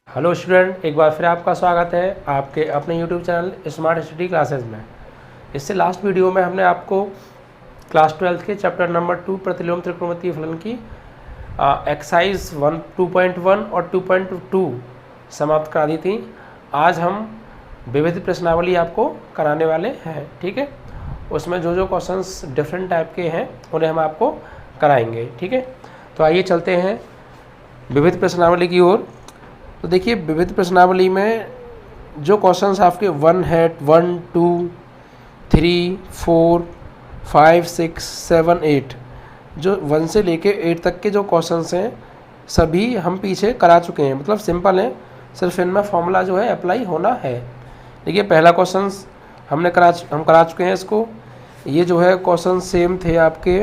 Hello student, एक बार फिर आपका स्वागत है आपके अपने YouTube channel smart study classes में। इससे लास्ट वीडियो में हमने आपको क्लास 12 के चैप्टर नंबर 2 प्रतिलोम त्रिकोणमितीय फलन की एक्सरसाइज 2.1 और 2.2 समाप्त करा दी थी। आज हम विविध प्रश्नावली आपको कराने वाले हैं, ठीक है। उसमें जो क्वेश्चंस डिफरेंट टाइप के हैं उन्हें हम आपको कराएंगे, ठीक है। तो आइए चलते हैं विविध प्रश्नावली की ओर। तो देखिए, विविध प्रश्नावली में जो क्वेश्चंस आपके 1 है, 1, 2, 3, 4, 5, 6, 7, 8, जो 1 से लेके 8 तक के जो क्वेश्चंस हैं सभी हम पीछे करा चुके हैं, मतलब सिंपल है, सिर्फ इनमें फॉर्मूला जो है अप्लाई होना है। देखिए, पहला क्वेश्चन हम करा चुके हैं इसको। ये जो है क्वेश्चन सेम थे आपके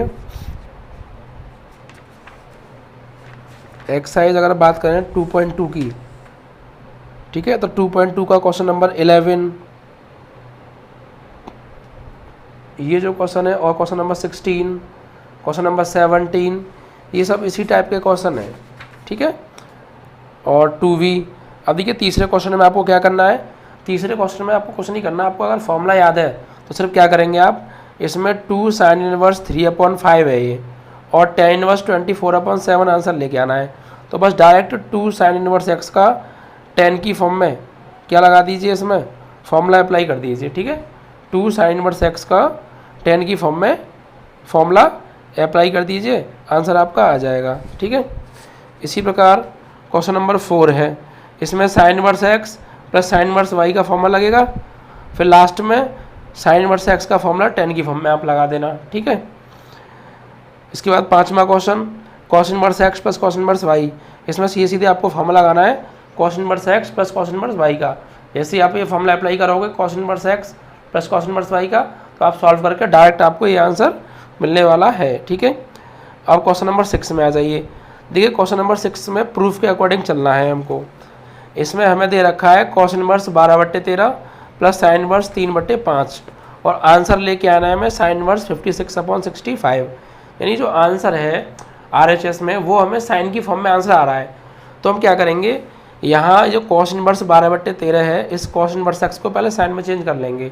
एक्सरसाइज अगर बात करें 2.2 की, ठीक है। तो 2.2 का क्वेश्चन नंबर 11, ये जो क्वेश्चन है, और क्वेश्चन नंबर 16, क्वेश्चन नंबर 17, ये सब इसी टाइप के क्वेश्चन है, ठीक है। और 2V। अब देखिए, तीसरे क्वेश्चन में आपको क्या करना है। तीसरे क्वेश्चन में आपको कुछ नहीं करना, आपको अगर फॉर्मूला याद है तो सिर्फ क्या करेंगे आप, इसमें 2 sin इनवर्स 3/5 है ये, और tan इनवर्स 24/7 आंसर लेके आना है। तो बस डायरेक्ट 2 sin इनवर्स x का tan की फॉर्म में क्या लगा दीजिए, इसमें फॉर्मूला अप्लाई कर दीजिए, ठीक है। 2 sin इनवर्स x का tan की फॉर्म में फॉर्मूला अप्लाई कर दीजिए, आंसर आपका आ जाएगा, ठीक है। इसी प्रकार क्वेश्चन नंबर 4 है, इसमें sin inverse x plus sin inverse y का फॉर्मूला लगेगा, फिर लास्ट में sin इनवर्स x का फॉर्मूला tan की फॉर्म में आप लगा देना, ठीक है। इसके बाद पांचवा question, cos inverse x plus cos inverse y। इसमें सीधे आपको फॉर्मूला लगाना है cos inverse x plus cos inverse y का। जैसे आप ये फॉर्मूला अप्लाई करोगे cos inverse x plus cos inverse y का, तो आप सॉल्व करके डायरेक्ट आपको ये आंसर मिलने वाला है, ठीक है। अब क्वेश्चन नंबर 6 में आ जाइए। देखिए, क्वेश्चन नंबर 6 में प्रूफ के अकॉर्डिंग चलना है हमको। इसमें हमें दे रखा है cos inverse 12/13 plus sin inverse 3/5, और आंसर लेके आना है हमें sin इनवर्स 56/65। यानी जो आंसर है RHS में वो हमें साइन की फॉर्म में आंसर आ रहा है। तो हम क्या करेंगे, यहाँ जो cos इनवर्स 12/13 है, इस cos इनवर्स x को पहले साइन में चेंज कर लेंगे।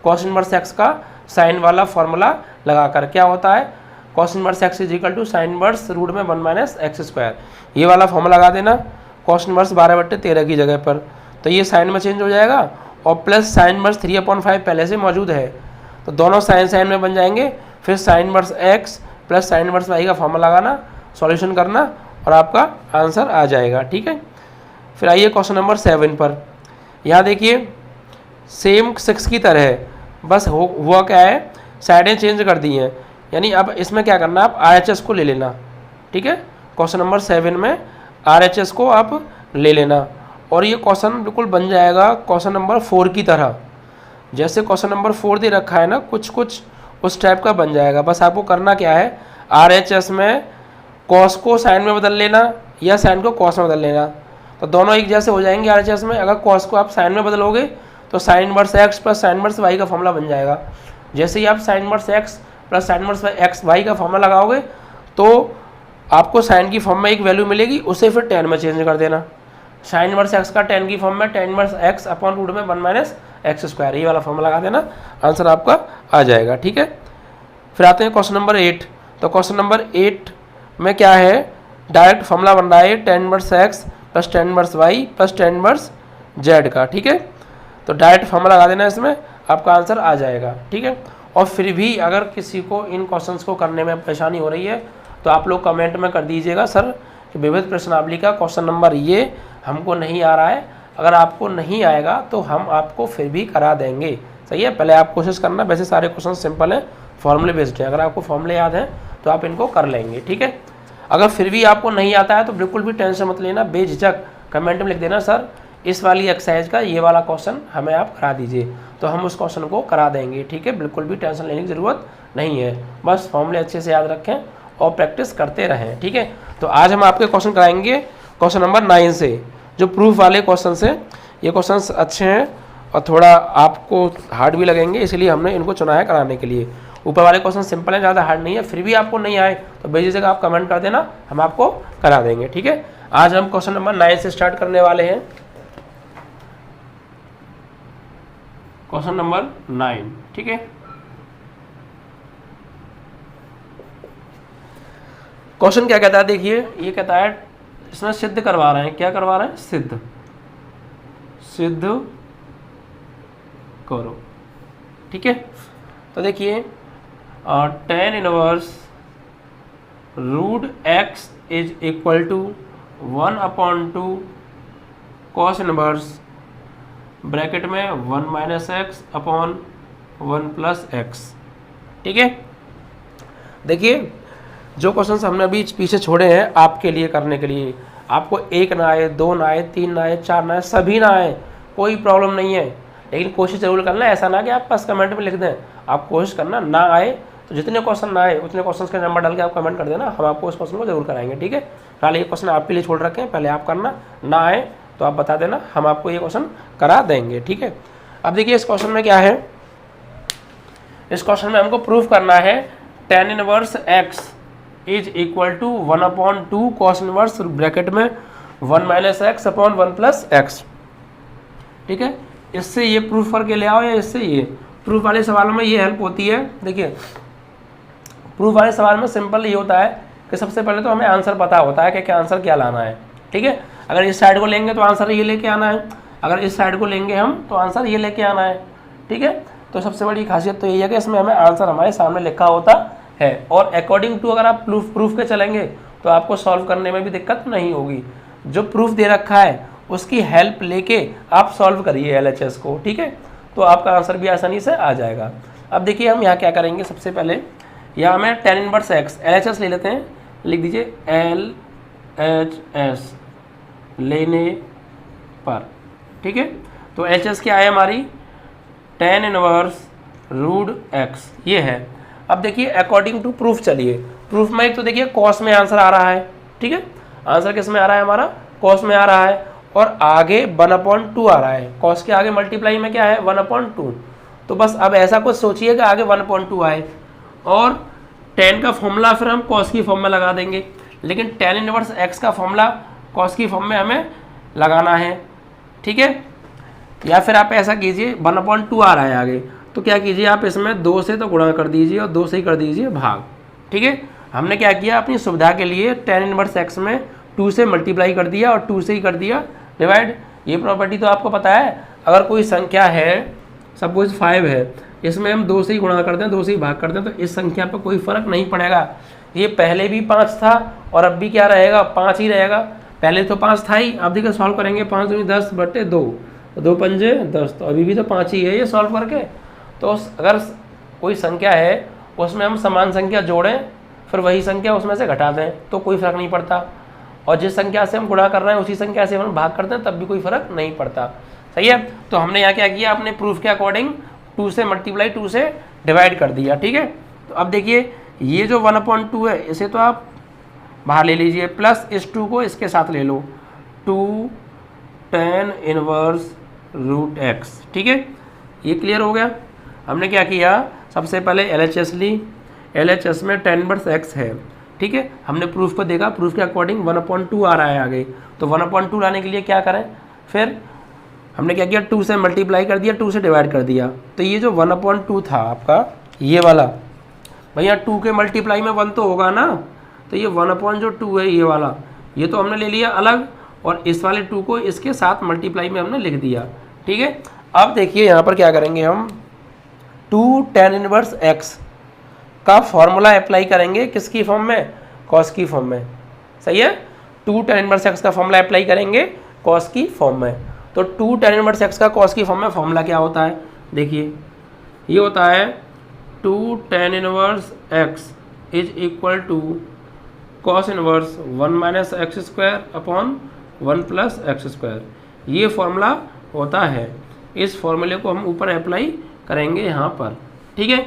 cos इनवर्स x का साइन वाला फॉर्मूला लगाकर क्या होता है, cos inverse x = sine inverse root में 1 - x²। ये वाला फॉर्मूला लगा देना cos इनवर्स 12/13 की जगह पर, तो ये साइन में चेंज हो जाएगा, और प्लस साइन इनवर्स 3/5 पहले से मौजूद है, तो दोनों साइन में बन जाएंगे। फिर sign inverse x plus sine inverse y का फॉर्मूला लगाना, सॉल्यूशन करना, और आपका आंसर आ जाएगा, ठीक है। फिर आइए क्वेश्चन नंबर 7 पर। यहाँ देखिए, सेम 6 की तरह है, बस हुआ क्या है, साइडें चेंज कर दी हैं। यानी अब इसमें क्या करना, आप RHS को ले लेना, ठीक है। क्वेश्चन नंबर 7 में RHS को आप ले लेना, और ये क्वेश्चन बिल्कुल बन जाएगा क्वेश्चन नंबर 4 की तरह। जैसे क्वेश्चन नंबर 4 दे रखा है ना, कुछ उस टाइप का बन जाएगा। बस आपको करना क्या है, RHS में cos को साइन में बदल लेना या साइन को cos में बदल लेना, तो दोनों एक जैसे हो जाएंगे RHS में। अगर cos को आप साइन में बदलोगे तो sign inverse x plus sine inverse y का फॉर्मूला बन जाएगा। जैसे ही आप sign inverse x plus sign inverse x y का फॉर्मूला लगाओगे तो आपको साइन की फॉर्म में एक वैल्यू मिलेगी, उसे फिर tan में चेंज कर देना। साइन इनवर्स x का tan की फॉर्म में tan inverse x upon root में 1 - x², ये वाला फॉर्मूला लगा देना, आंसर आपका आ जाएगा, ठीक है। फिर आते हैं क्वेश्चन नंबर 8। तो क्वेश्चन नंबर 8 में क्या है, डायरेक्ट फॉर्मूला बन रहा है tan inverse x plus tan inverse y plus tan inverse z का, ठीक है। तो डायरेक्ट फॉर्मूला लगा देना, इसमें आपका आंसर आ जाएगा, ठीक है। और फिर भी अगर किसी को इन क्वेश्चंस को करने में परेशानी हो रही है तो आप लोग कमेंट में कर दीजिएगा, सर कि विविध प्रश्नावली का क्वेश्चन नंबर ये हमको नहीं आ रहा है। अगर आपको नहीं आएगा तो हम आपको फिर भी करा देंगे, सही है। पहले आप कोशिश करना, वैसे सारे क्वेश्चन सिंपल हैं, फॉर्मूले बेस्ड हैं। अगर आपको फॉर्मूले याद हैं तो आप इनको कर लेंगे, ठीक है। अगर फिर भी आपको नहीं आता है तो बिल्कुल भी टेंशन मत लेना, बेझिझक कमेंट में लिख देना, सर इस वाली एक्सरसाइज का ये वाला क्वेश्चन हमें आप करा दीजिए, तो हम उस क्वेश्चन को करा देंगे, ठीक है। बिल्कुल भी टेंशन लेने की ज़रूरत नहीं है, बस फॉर्मूले अच्छे से याद रखें और प्रैक्टिस करते रहें, ठीक है। तो आज हम आपके क्वेश्चन कराएंगे क्वेश्चन नंबर 9 से, जो प्रूफ वाले क्वेश्चन से। ये क्वेश्चन अच्छे हैं और थोड़ा आपको हार्ड भी लगेंगे, इसलिए हमने इनको चुना है कराने के लिए। ऊपर वाले क्वेश्चन सिंपल है, ज़्यादा हार्ड नहीं है। फिर भी आपको नहीं आए तो बेझिझक आप कमेंट कर देना, हम आपको करा देंगे। ठीक है, आज हम क्वेश्चन नंबर 9 से स्टार्ट करने वाले हैं। क्वेश्चन नंबर 9, ठीक है। क्वेश्चन क्या कहता है, देखिए ये कहता है, इसमें सिद्ध करवा रहे हैं। क्या करवा रहे हैं? सिद्ध करो। ठीक है, तो देखिए tan inverse √x is equal to 1/2 cos inverse bracket में 1 - x अपॉन 1 + x। ठीक है, देखिए जो क्वेश्चंस हमने अभी पीछे छोड़े हैं आपके लिए करने के लिए, आपको 1 ना आए, 2 ना आए, 3 ना आए, 4 ना आए, सभी ना आए, कोई प्रॉब्लम नहीं है, लेकिन कोशिश जरूर करना। ऐसा ना कि आप बस कमेंट में लिख दें, आप कोशिश करना ना आए तो जितने क्वेश्चन ना आए उतने क्वेश्चन का नंबर डाल के आप कमेंट कर देना, हम आपको उस क्वेश्चन को जरूर कराएंगे। ठीक है, फिलहाल ये क्वेश्चन आपके लिए छोड़ रखे हैं, पहले आप करना, ना आए तो आप बता देना, हम आपको ये क्वेश्चन करा देंगे। ठीक है, अब देखिए इस क्वेश्चन में क्या है, इस क्वेश्चन में हमको प्रूफ करना है tan inverse x is equal to 1/2 cos inverse bracket में 1 - x अपॉन 1 + x। ठीक है, इससे ये प्रूफ करके ले आओ या इससे ये। प्रूफ वाले सवालों में ये हेल्प होती है। देखिए प्रूफ वाले सवाल में सिंपल ये होता है कि सबसे पहले तो हमें आंसर पता होता है कि क्या आंसर क्या लाना है। ठीक है, अगर इस साइड को लेंगे तो आंसर ये लेके आना है, अगर इस साइड को लेंगे हम तो आंसर ये लेके आना है। ठीक है, तो सबसे बड़ी खासियत तो यही है कि इसमें हमें आंसर हमारे सामने लिखा होता है, और अकॉर्डिंग टू अगर आप प्रूफ के चलेंगे तो आपको सॉल्व करने में भी दिक्कत नहीं होगी। जो प्रूफ दे रखा है उसकी हेल्प लेके आप सॉल्व करिए LHS को। ठीक है, तो आपका आंसर भी आसानी से आ जाएगा। अब देखिए हम यहाँ क्या करेंगे, सबसे पहले यहाँ हमें tan इनवर्स x LHS ले लेते हैं, लिख दीजिए LHS लेने पर। ठीक है, तो LHS क्या है हमारी, tan इनवर्स √x ये है। अब देखिए अकॉर्डिंग टू प्रूफ चलिए, प्रूफ में एक तो देखिए कॉस में आंसर आ रहा है। ठीक है, आंसर किस में आ रहा है हमारा, कॉस में आ रहा है, और आगे 1/2 आ रहा है। कॉस के आगे मल्टीप्लाई में क्या है 1/2। तो बस अब ऐसा कुछ सोचिए कि आगे 1/2 आए, और tan का फॉर्मूला फिर हम कॉस की फॉर्म में लगा देंगे, लेकिन tan इनवर्स x का फॉर्मूला कॉस की फॉर्म में हमें लगाना है। ठीक है, या फिर आप ऐसा कीजिए 1/2 आ रहा है आगे, तो क्या कीजिए आप इसमें 2 से तो गुणा कर दीजिए और 2 से ही कर दीजिए भाग। ठीक है, हमने क्या किया अपनी सुविधा के लिए tan इनवर्स x में 2 से मल्टीप्लाई कर दिया और 2 से ही कर दिया डिवाइड। ये प्रॉपर्टी तो आपको पता है, अगर कोई संख्या है सपोज 5 है, इसमें हम 2 से ही गुणा करते हैं, 2 से ही भाग करते हैं, तो इस संख्या पर कोई फर्क नहीं पड़ेगा। ये पहले भी 5 था और अब भी क्या रहेगा, 5 ही रहेगा। पहले तो 5 था ही, अब देखिए सॉल्व करेंगे 5 × 10/2, 2 पंजे 10, तो अभी भी तो 5 ही है ये सॉल्व करके। तो अगर कोई संख्या है उसमें हम समान संख्या जोड़ें फिर वही संख्या उसमें से घटा दें तो कोई फर्क नहीं पड़ता, और जिस संख्या से हम गुणा कर रहे हैं उसी संख्या से हम भाग करते हैं तब भी कोई फर्क नहीं पड़ता। सही है, तो हमने यहाँ क्या किया, अपने प्रूफ के अकॉर्डिंग 2 से मल्टीप्लाई 2 से डिवाइड कर दिया। ठीक है, तो अब देखिए ये जो 1/2 है इसे तो आप बाहर ले लीजिए, प्लस इस 2 को इसके साथ ले लो, 2 tan इनवर्स √x। ठीक है, ये क्लियर हो गया। हमने क्या किया, सबसे पहले LHS ली, LHS में tan इनवर्स x है। ठीक है, हमने प्रूफ को देखा, प्रूफ के अकॉर्डिंग 1/2 आ रहा है आगे, तो 1/2 लाने के लिए क्या करें, फिर हमने क्या किया 2 से मल्टीप्लाई कर दिया, 2 से डिवाइड कर दिया। तो ये जो 1/2 था आपका ये वाला, भैया 2 के मल्टीप्लाई में 1 तो होगा ना, तो ये 1/2 है ये वाला, ये तो हमने ले लिया अलग, और इस वाले 2 को इसके साथ मल्टीप्लाई में हमने लिख दिया। ठीक है, अब देखिए यहाँ पर क्या करेंगे हम, 2 tan इनवर्स x का फॉर्मूला अप्लाई करेंगे किसकी फॉर्म में, कॉस की फॉर्म में। सही है, 2 tan इनवर्स x का फॉर्मूला अप्लाई करेंगे कॉस की फॉर्म में। तो 2 tan इनवर्स x का कॉस की फॉर्म में फॉर्मूला क्या होता है, देखिए ये होता है 2 tan inverse x is equal to cos inverse 1 - x² upon 1 + x²। ये फॉर्मूला होता है, इस फॉर्मूले को हम ऊपर अप्लाई करेंगे यहाँ पर। ठीक है,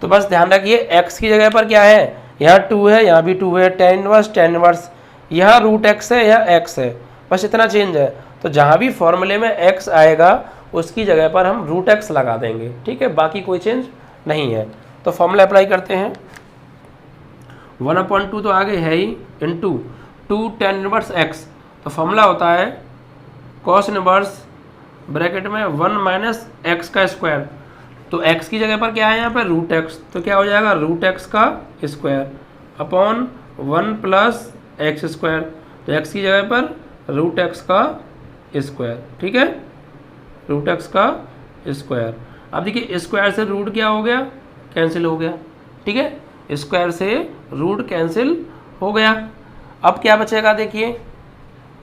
तो बस ध्यान रखिए x की जगह पर क्या है, यहाँ 2 है, यहाँ भी 2 है, tan इनवर्स यहाँ √x है, यहाँ x है, बस इतना चेंज है। तो जहाँ भी फॉर्मूले में x आएगा उसकी जगह पर हम √x लगा देंगे। ठीक है, बाकी कोई चेंज नहीं है। तो फॉर्मूला अप्लाई करते हैं। 1/2 तो आगे है ही, इंटू 2 tan इनवर्स x, तो फॉर्मूला होता है cos इनवर्स ब्रैकेट में 1 माइनस एक्स का स्क्वायर। तो x की जगह पर क्या है यहाँ पर रूट एक्स, तो क्या हो जाएगा रूट एक्स का square upon 1 plus x square, तो x की जगह पर रूट एक्स का स्क्वायर, ठीक है, रूट एक्स का स्क्वायर। अब देखिए स्क्वायर से रूट क्या हो गया, कैंसिल हो गया, ठीक है, स्क्वायर से रूट कैंसिल हो गया। अब क्या बचेगा देखिए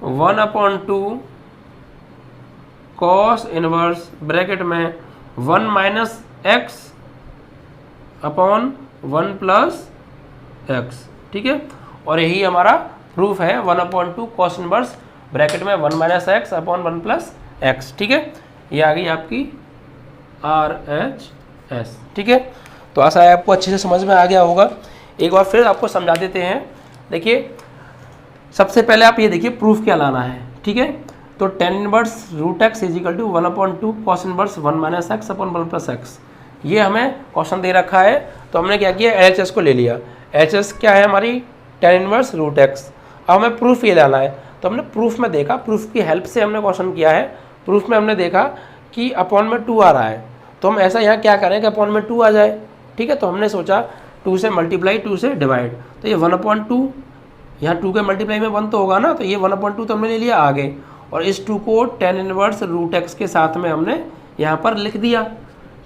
1/2 कॉस इनवर्स ब्रैकेट में 1 minus x upon 1 plus x, ठीक है, और यही हमारा प्रूफ है 1/2 कॉस इनवर्स ब्रैकेट में 1 minus x upon 1 plus x, ठीक है। ये आ गई आपकी RHS, ठीक है। तो आशा है आपको अच्छे से समझ में आ गया होगा। एक बार फिर आपको समझा देते हैं। देखिए सबसे पहले आप ये देखिए प्रूफ क्या लाना है, ठीक है। तो tan inverse root x is equal to 1/2 cos inverse 1 minus x upon 1 plus x, ये हमें क्वेश्चन दे रखा है। तो हमने क्या किया LHS को ले लिया। LHS क्या है हमारी tan इनवर्स रूट एक्स। अब हमें प्रूफ ये लाना है, तो हमने प्रूफ में देखा, प्रूफ की हेल्प से हमने क्वेश्चन किया है। प्रूफ में हमने देखा कि अपॉन में 2 आ रहा है, तो हम ऐसा यहाँ क्या करें कि अपॉन में 2 आ जाए, ठीक है। तो हमने सोचा 2 से मल्टीप्लाई 2 से डिवाइड, तो ये 1/2, यहाँ 2 के मल्टीप्लाई में 1 तो होगा ना, तो ये 1/2 तो हमने ले लिया आगे, और इस 2 को tan इनवर्स रूट एक्स के साथ में हमने यहाँ पर लिख दिया,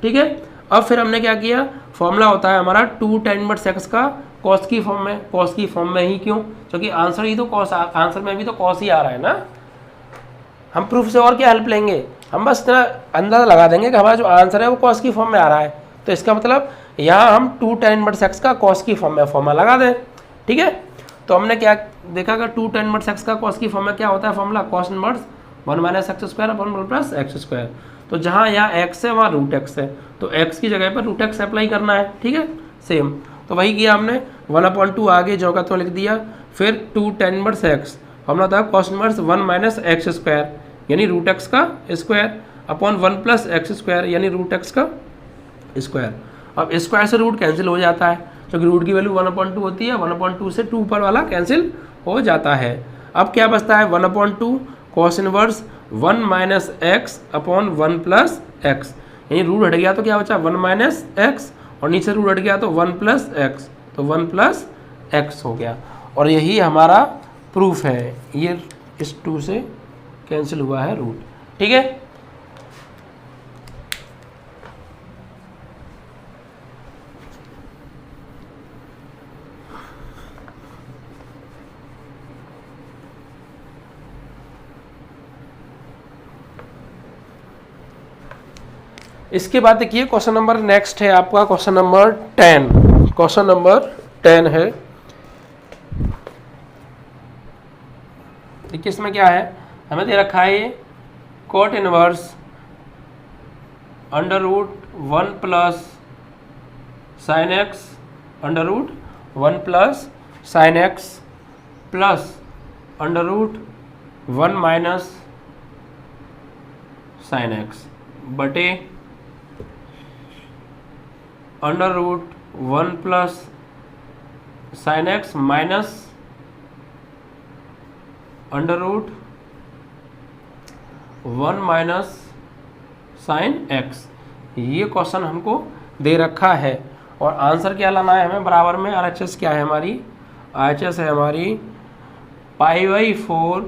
ठीक है। अब फिर हमने क्या किया, फॉर्मूला होता है हमारा 2 tan इनवर्स एक्स का कॉस की फॉर्म में, कॉस की फॉर्म में ही क्यों, क्योंकि आंसर ही तो कॉस, आंसर में भी तो कॉस ही आ रहा है ना। हम प्रूफ से और क्या हेल्प लेंगे, हम बस इतना अंदाजा लगा देंगे कि हमारा जो आंसर है वो कॉस की फॉर्म में आ रहा है, तो इसका मतलब यहाँ हम 2 tan इनवर्स एक्स का कॉस की फॉर्म में फॉर्मूला लगा दें, ठीक है। तो हमने क्या देखा कि 2 tan इनवर्स एक्स का कॉस की फॉर्म में क्या होता है formula, cos inverse 1 minus x square upon 1 plus x square. तो जहाँ यहाँ एक्स है वहाँ रूट एक्स है, तो एक्स की जगह पर रूट एक्स अप्लाई करना है, ठीक है, सेम। तो वही किया हमने, 1/2 आगे जो का तो लिख दिया, फिर 2 tan इनवर्स एक्स, फॉर्मूला था cos inverse 1 minus x square यानी रूट एक्स का square upon 1 plus x square यानी रूट एक्स का स्क्वायर। अब स्क्वायर से रूट कैंसिल हो जाता है, क्योंकि रूट की वैल्यू 1/2 होती है, 1/2 से 2 ऊपर वाला कैंसिल हो जाता है। अब क्या बचता है 1/2 cos inverse 1 minus x upon 1 plus x, यानी रूट हट गया तो क्या बचा 1 माइनस एक्स, और नीचे रूट हट गया तो 1 प्लस एक्स, तो 1 प्लस एक्स हो गया। और यही हमारा प्रूफ है, ये इस 2 से कैंसिल हुआ है रूट, ठीक है। इसके बाद देखिए क्वेश्चन नंबर नेक्स्ट है आपका क्वेश्चन नंबर 10। क्वेश्चन नंबर 10 है, देखिए इसमें क्या है, हमें दे रखा है ये cot inverse under root 1 plus sine x under root 1 plus sine x plus under root 1 minus sine x बटे under root 1 plus sine x minus under root 1 minus sine x. ये क्वेश्चन हमको दे रखा है, और आंसर क्या लाना है हमें बराबर में। RHS क्या है हमारी, RHS है हमारी π/4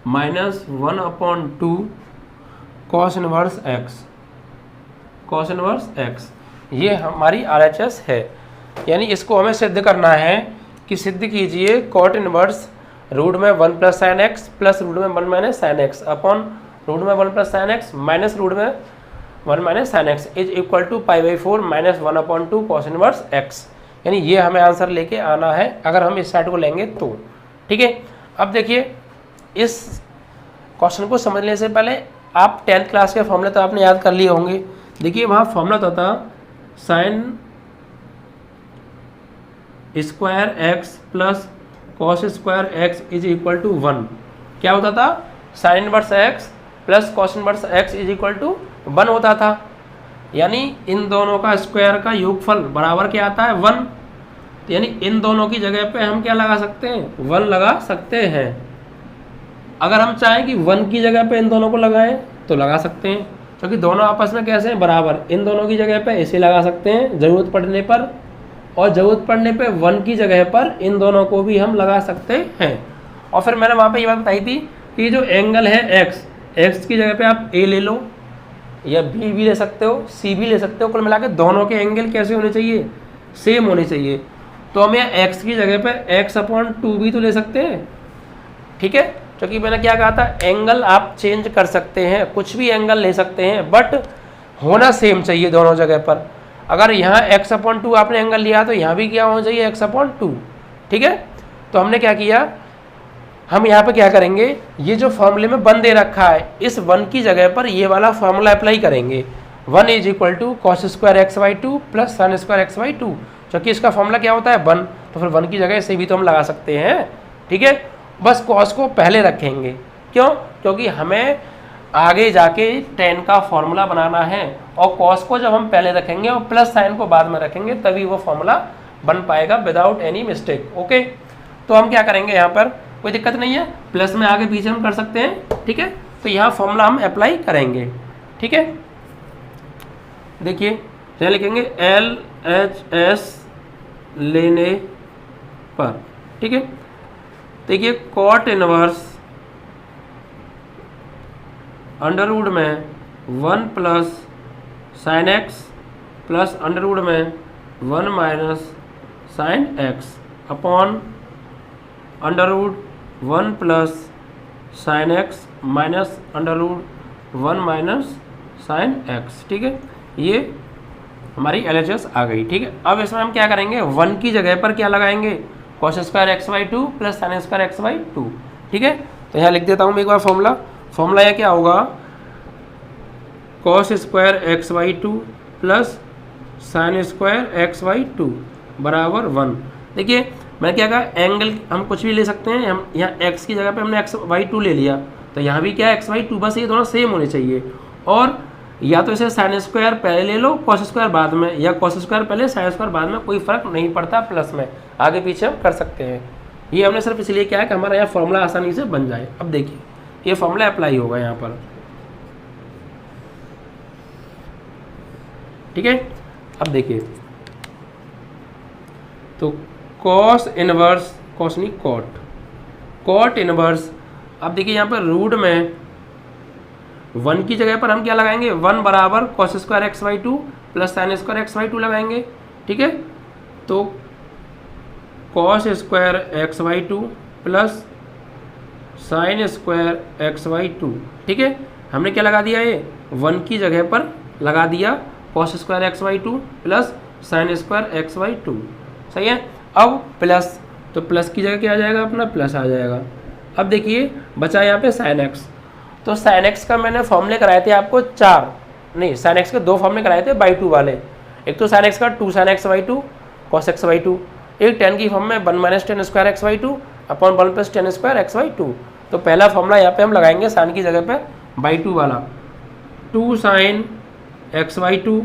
minus 1/2 cos inverse x, cos inverse x, ये हमारी RHS है। यानी इसको हमें सिद्ध करना है कि सिद्ध कीजिए कॉट इनवर्स रूट में 1 plus sine x plus root में 1 minus sine x upon root में 1 plus sine x minus root में 1 minus sine x is equal to π/4 minus 1/2 cos inverse x. यानी ये हमें आंसर लेके आना है अगर हम इस साइड को लेंगे तो, ठीक है। अब देखिए इस क्वेश्चन को समझने से पहले आप 10th क्लास के फॉर्मूले तो आपने याद कर लिए होंगे। देखिए वहाँ फॉर्मूला होता था sine square x plus cos square x is equal to 1। क्या होता था, sine inverse x plus cos inverse x is equal to 1 होता था। यानी इन दोनों का स्क्वायर का योगफल बराबर क्या आता है 1। यानी इन दोनों की जगह पे हम क्या लगा सकते हैं 1 लगा सकते हैं। अगर हम चाहें कि 1 की जगह पे इन दोनों को लगाएं तो लगा सकते हैं, क्योंकि दोनों आपस में कैसे हैं बराबर। इन दोनों की जगह पे ऐसे लगा सकते हैं ज़रूरत पड़ने पर, और ज़रूरत पड़ने पे 1 की जगह पर इन दोनों को भी हम लगा सकते हैं। और फिर मैंने वहाँ पे ये बात बताई थी कि जो एंगल है एक्स की जगह पे आप ए ले लो या बी भी ले सकते हो, सी भी ले सकते हो। कुल मिला के दोनों के एंगल कैसे होने चाहिए, सेम होने चाहिए। तो हम यहाँ एक्स की जगह पे x/2 भी तो ले सकते हैं, ठीक है। क्योंकि मैंने क्या कहा था, एंगल आप चेंज कर सकते हैं, कुछ भी एंगल ले सकते हैं, बट होना सेम चाहिए दोनों जगह पर। अगर यहाँ x/2 आपने एंगल लिया तो यहाँ भी क्या होना चाहिए x/2, ठीक है। तो हमने क्या किया, हम यहाँ पे क्या करेंगे, ये जो फॉर्मूले में 1 दे रखा है, इस 1 की जगह पर ये वाला फॉर्मूला अप्लाई करेंगे। 1 = cos² x/2 + sin² x/2, क्योंकि इसका फॉर्मूला क्या होता है 1, तो फिर 1 की जगह से भी तो हम लगा सकते हैं, ठीक है। बस cos को पहले रखेंगे, क्यों, क्योंकि हमें आगे जाके tan का फॉर्मूला बनाना है, और cos को जब हम पहले रखेंगे और प्लस sin को बाद में रखेंगे तभी वो फॉर्मूला बन पाएगा विदाउट एनी मिस्टेक। ओके, तो हम क्या करेंगे, यहाँ पर कोई दिक्कत नहीं है, प्लस में आगे पीछे हम कर सकते हैं, ठीक है। तो यहाँ फॉर्मूला हम अप्लाई करेंगे, ठीक है। देखिए क्या लिखेंगे, LHS लेने पर, ठीक है। देखिए cot इनवर्स अंडरवुड में 1 + sin x प्लस अंडरवुड में 1 - sin x upon under root 1 + sin x minus under root 1 - sin x, ठीक है। ये हमारी LHS आ गई, ठीक है। अब इसमें हम क्या करेंगे, 1 की जगह पर क्या लगाएंगे, cos² x/2 + sin² x/2, ठीक है। तो यहाँ लिख देता हूँ मैं एक बार फॉर्मूला यह क्या होगा, cos² x/2 + sin² x/2 = 1। देखिए मैं क्या कहा, एंगल हम कुछ भी ले सकते हैं, हम यहाँ x की जगह पे हमने x/2 ले लिया, तो यहाँ भी क्या है x/2, बस ये दोनों सेम होने चाहिए। और या तो इसे sin² पहले ले लो cos² बाद में, या cos² पहले sin² बाद में, कोई फर्क नहीं पड़ता, प्लस में आगे पीछे हम कर सकते हैं। ये हमने सिर्फ इसलिए क्या है कि हमारा यहाँ फॉर्मूला आसानी से बन जाए। अब देखिए ये फॉर्मूला अप्लाई होगा यहाँ पर, ठीक है। अब देखिए तो cos इनवर्स, अब देखिए यहाँ पर रूट में 1 की जगह पर हम क्या लगाएंगे, 1 = cos² x/2 + sin² x/2 लगाएंगे, ठीक है। तो cos² x/2 + sin² x/2, ठीक है। हमने क्या लगा दिया, ये 1 की जगह पर लगा दिया cos² x/2 + sin² x/2, सही है। अब प्लस, तो प्लस की जगह क्या आ जाएगा, अपना प्लस आ जाएगा। अब देखिए बचा यहाँ पे sin x, तो sin x का मैंने फॉर्मूले कराए थे आपको 4, नहीं sin x के 2 फॉर्मूले कराए थे /2 वाले। एक तो sin x का 2 sin x/2 cos x/2, एक tan की फॉर्म में 1 - tan² x/2 upon 1 + tan² x/2। तो पहला फॉर्मूला यहाँ पे हम लगाएंगे sin की जगह पे /2 वाला, 2 sin x/2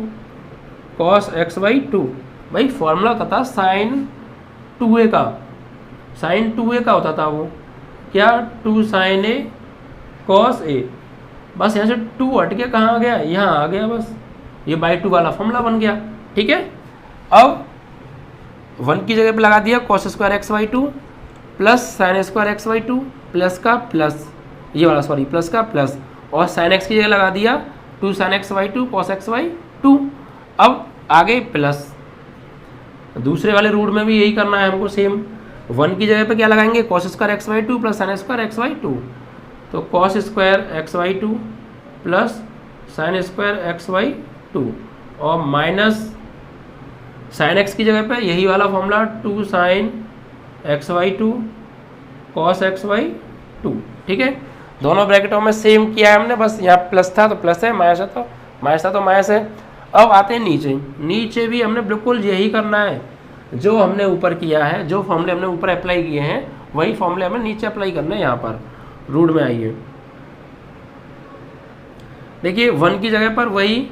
cos x/2। भाई फॉर्मूला होता था sin 2a का होता था वो, क्या 2 sin a cos a, बस यहाँ से 2 हट के कहाँ आ गया, यहाँ आ गया, बस ये /2 वाला फॉर्मूला बन गया, ठीक है। अब 1 की जगह पे लगा दिया cos² x/2 + sin² x/2 plus का प्लस, ये वाला सॉरी प्लस का प्लस, और sin x की जगह लगा दिया 2 sin x/2 cos x/2। अब आगे प्लस, दूसरे वाले रूट में भी यही करना है हमको सेम। 1 की जगह पे क्या लगाएंगे, cos² x/2 + sin² x/2, तो cos² x/2 + sin² x/2 और माइनस sin x की जगह पे यही वाला formula 2 sin x/2 cos x/2, ठीक है। दोनों ब्रैकेटों में सेम किया है हमने, बस यहाँ प्लस था तो प्लस है, माइनस था तो माइनस है। अब आते हैं नीचे भी हमने बिल्कुल यही करना है जो हमने ऊपर किया है, जो फॉर्मूले हमने ऊपर अप्लाई किए हैं वही फॉर्मूले हमें नीचे अप्लाई करना है। यहाँ पर रूट में आइए, देखिए 1 की जगह पर वही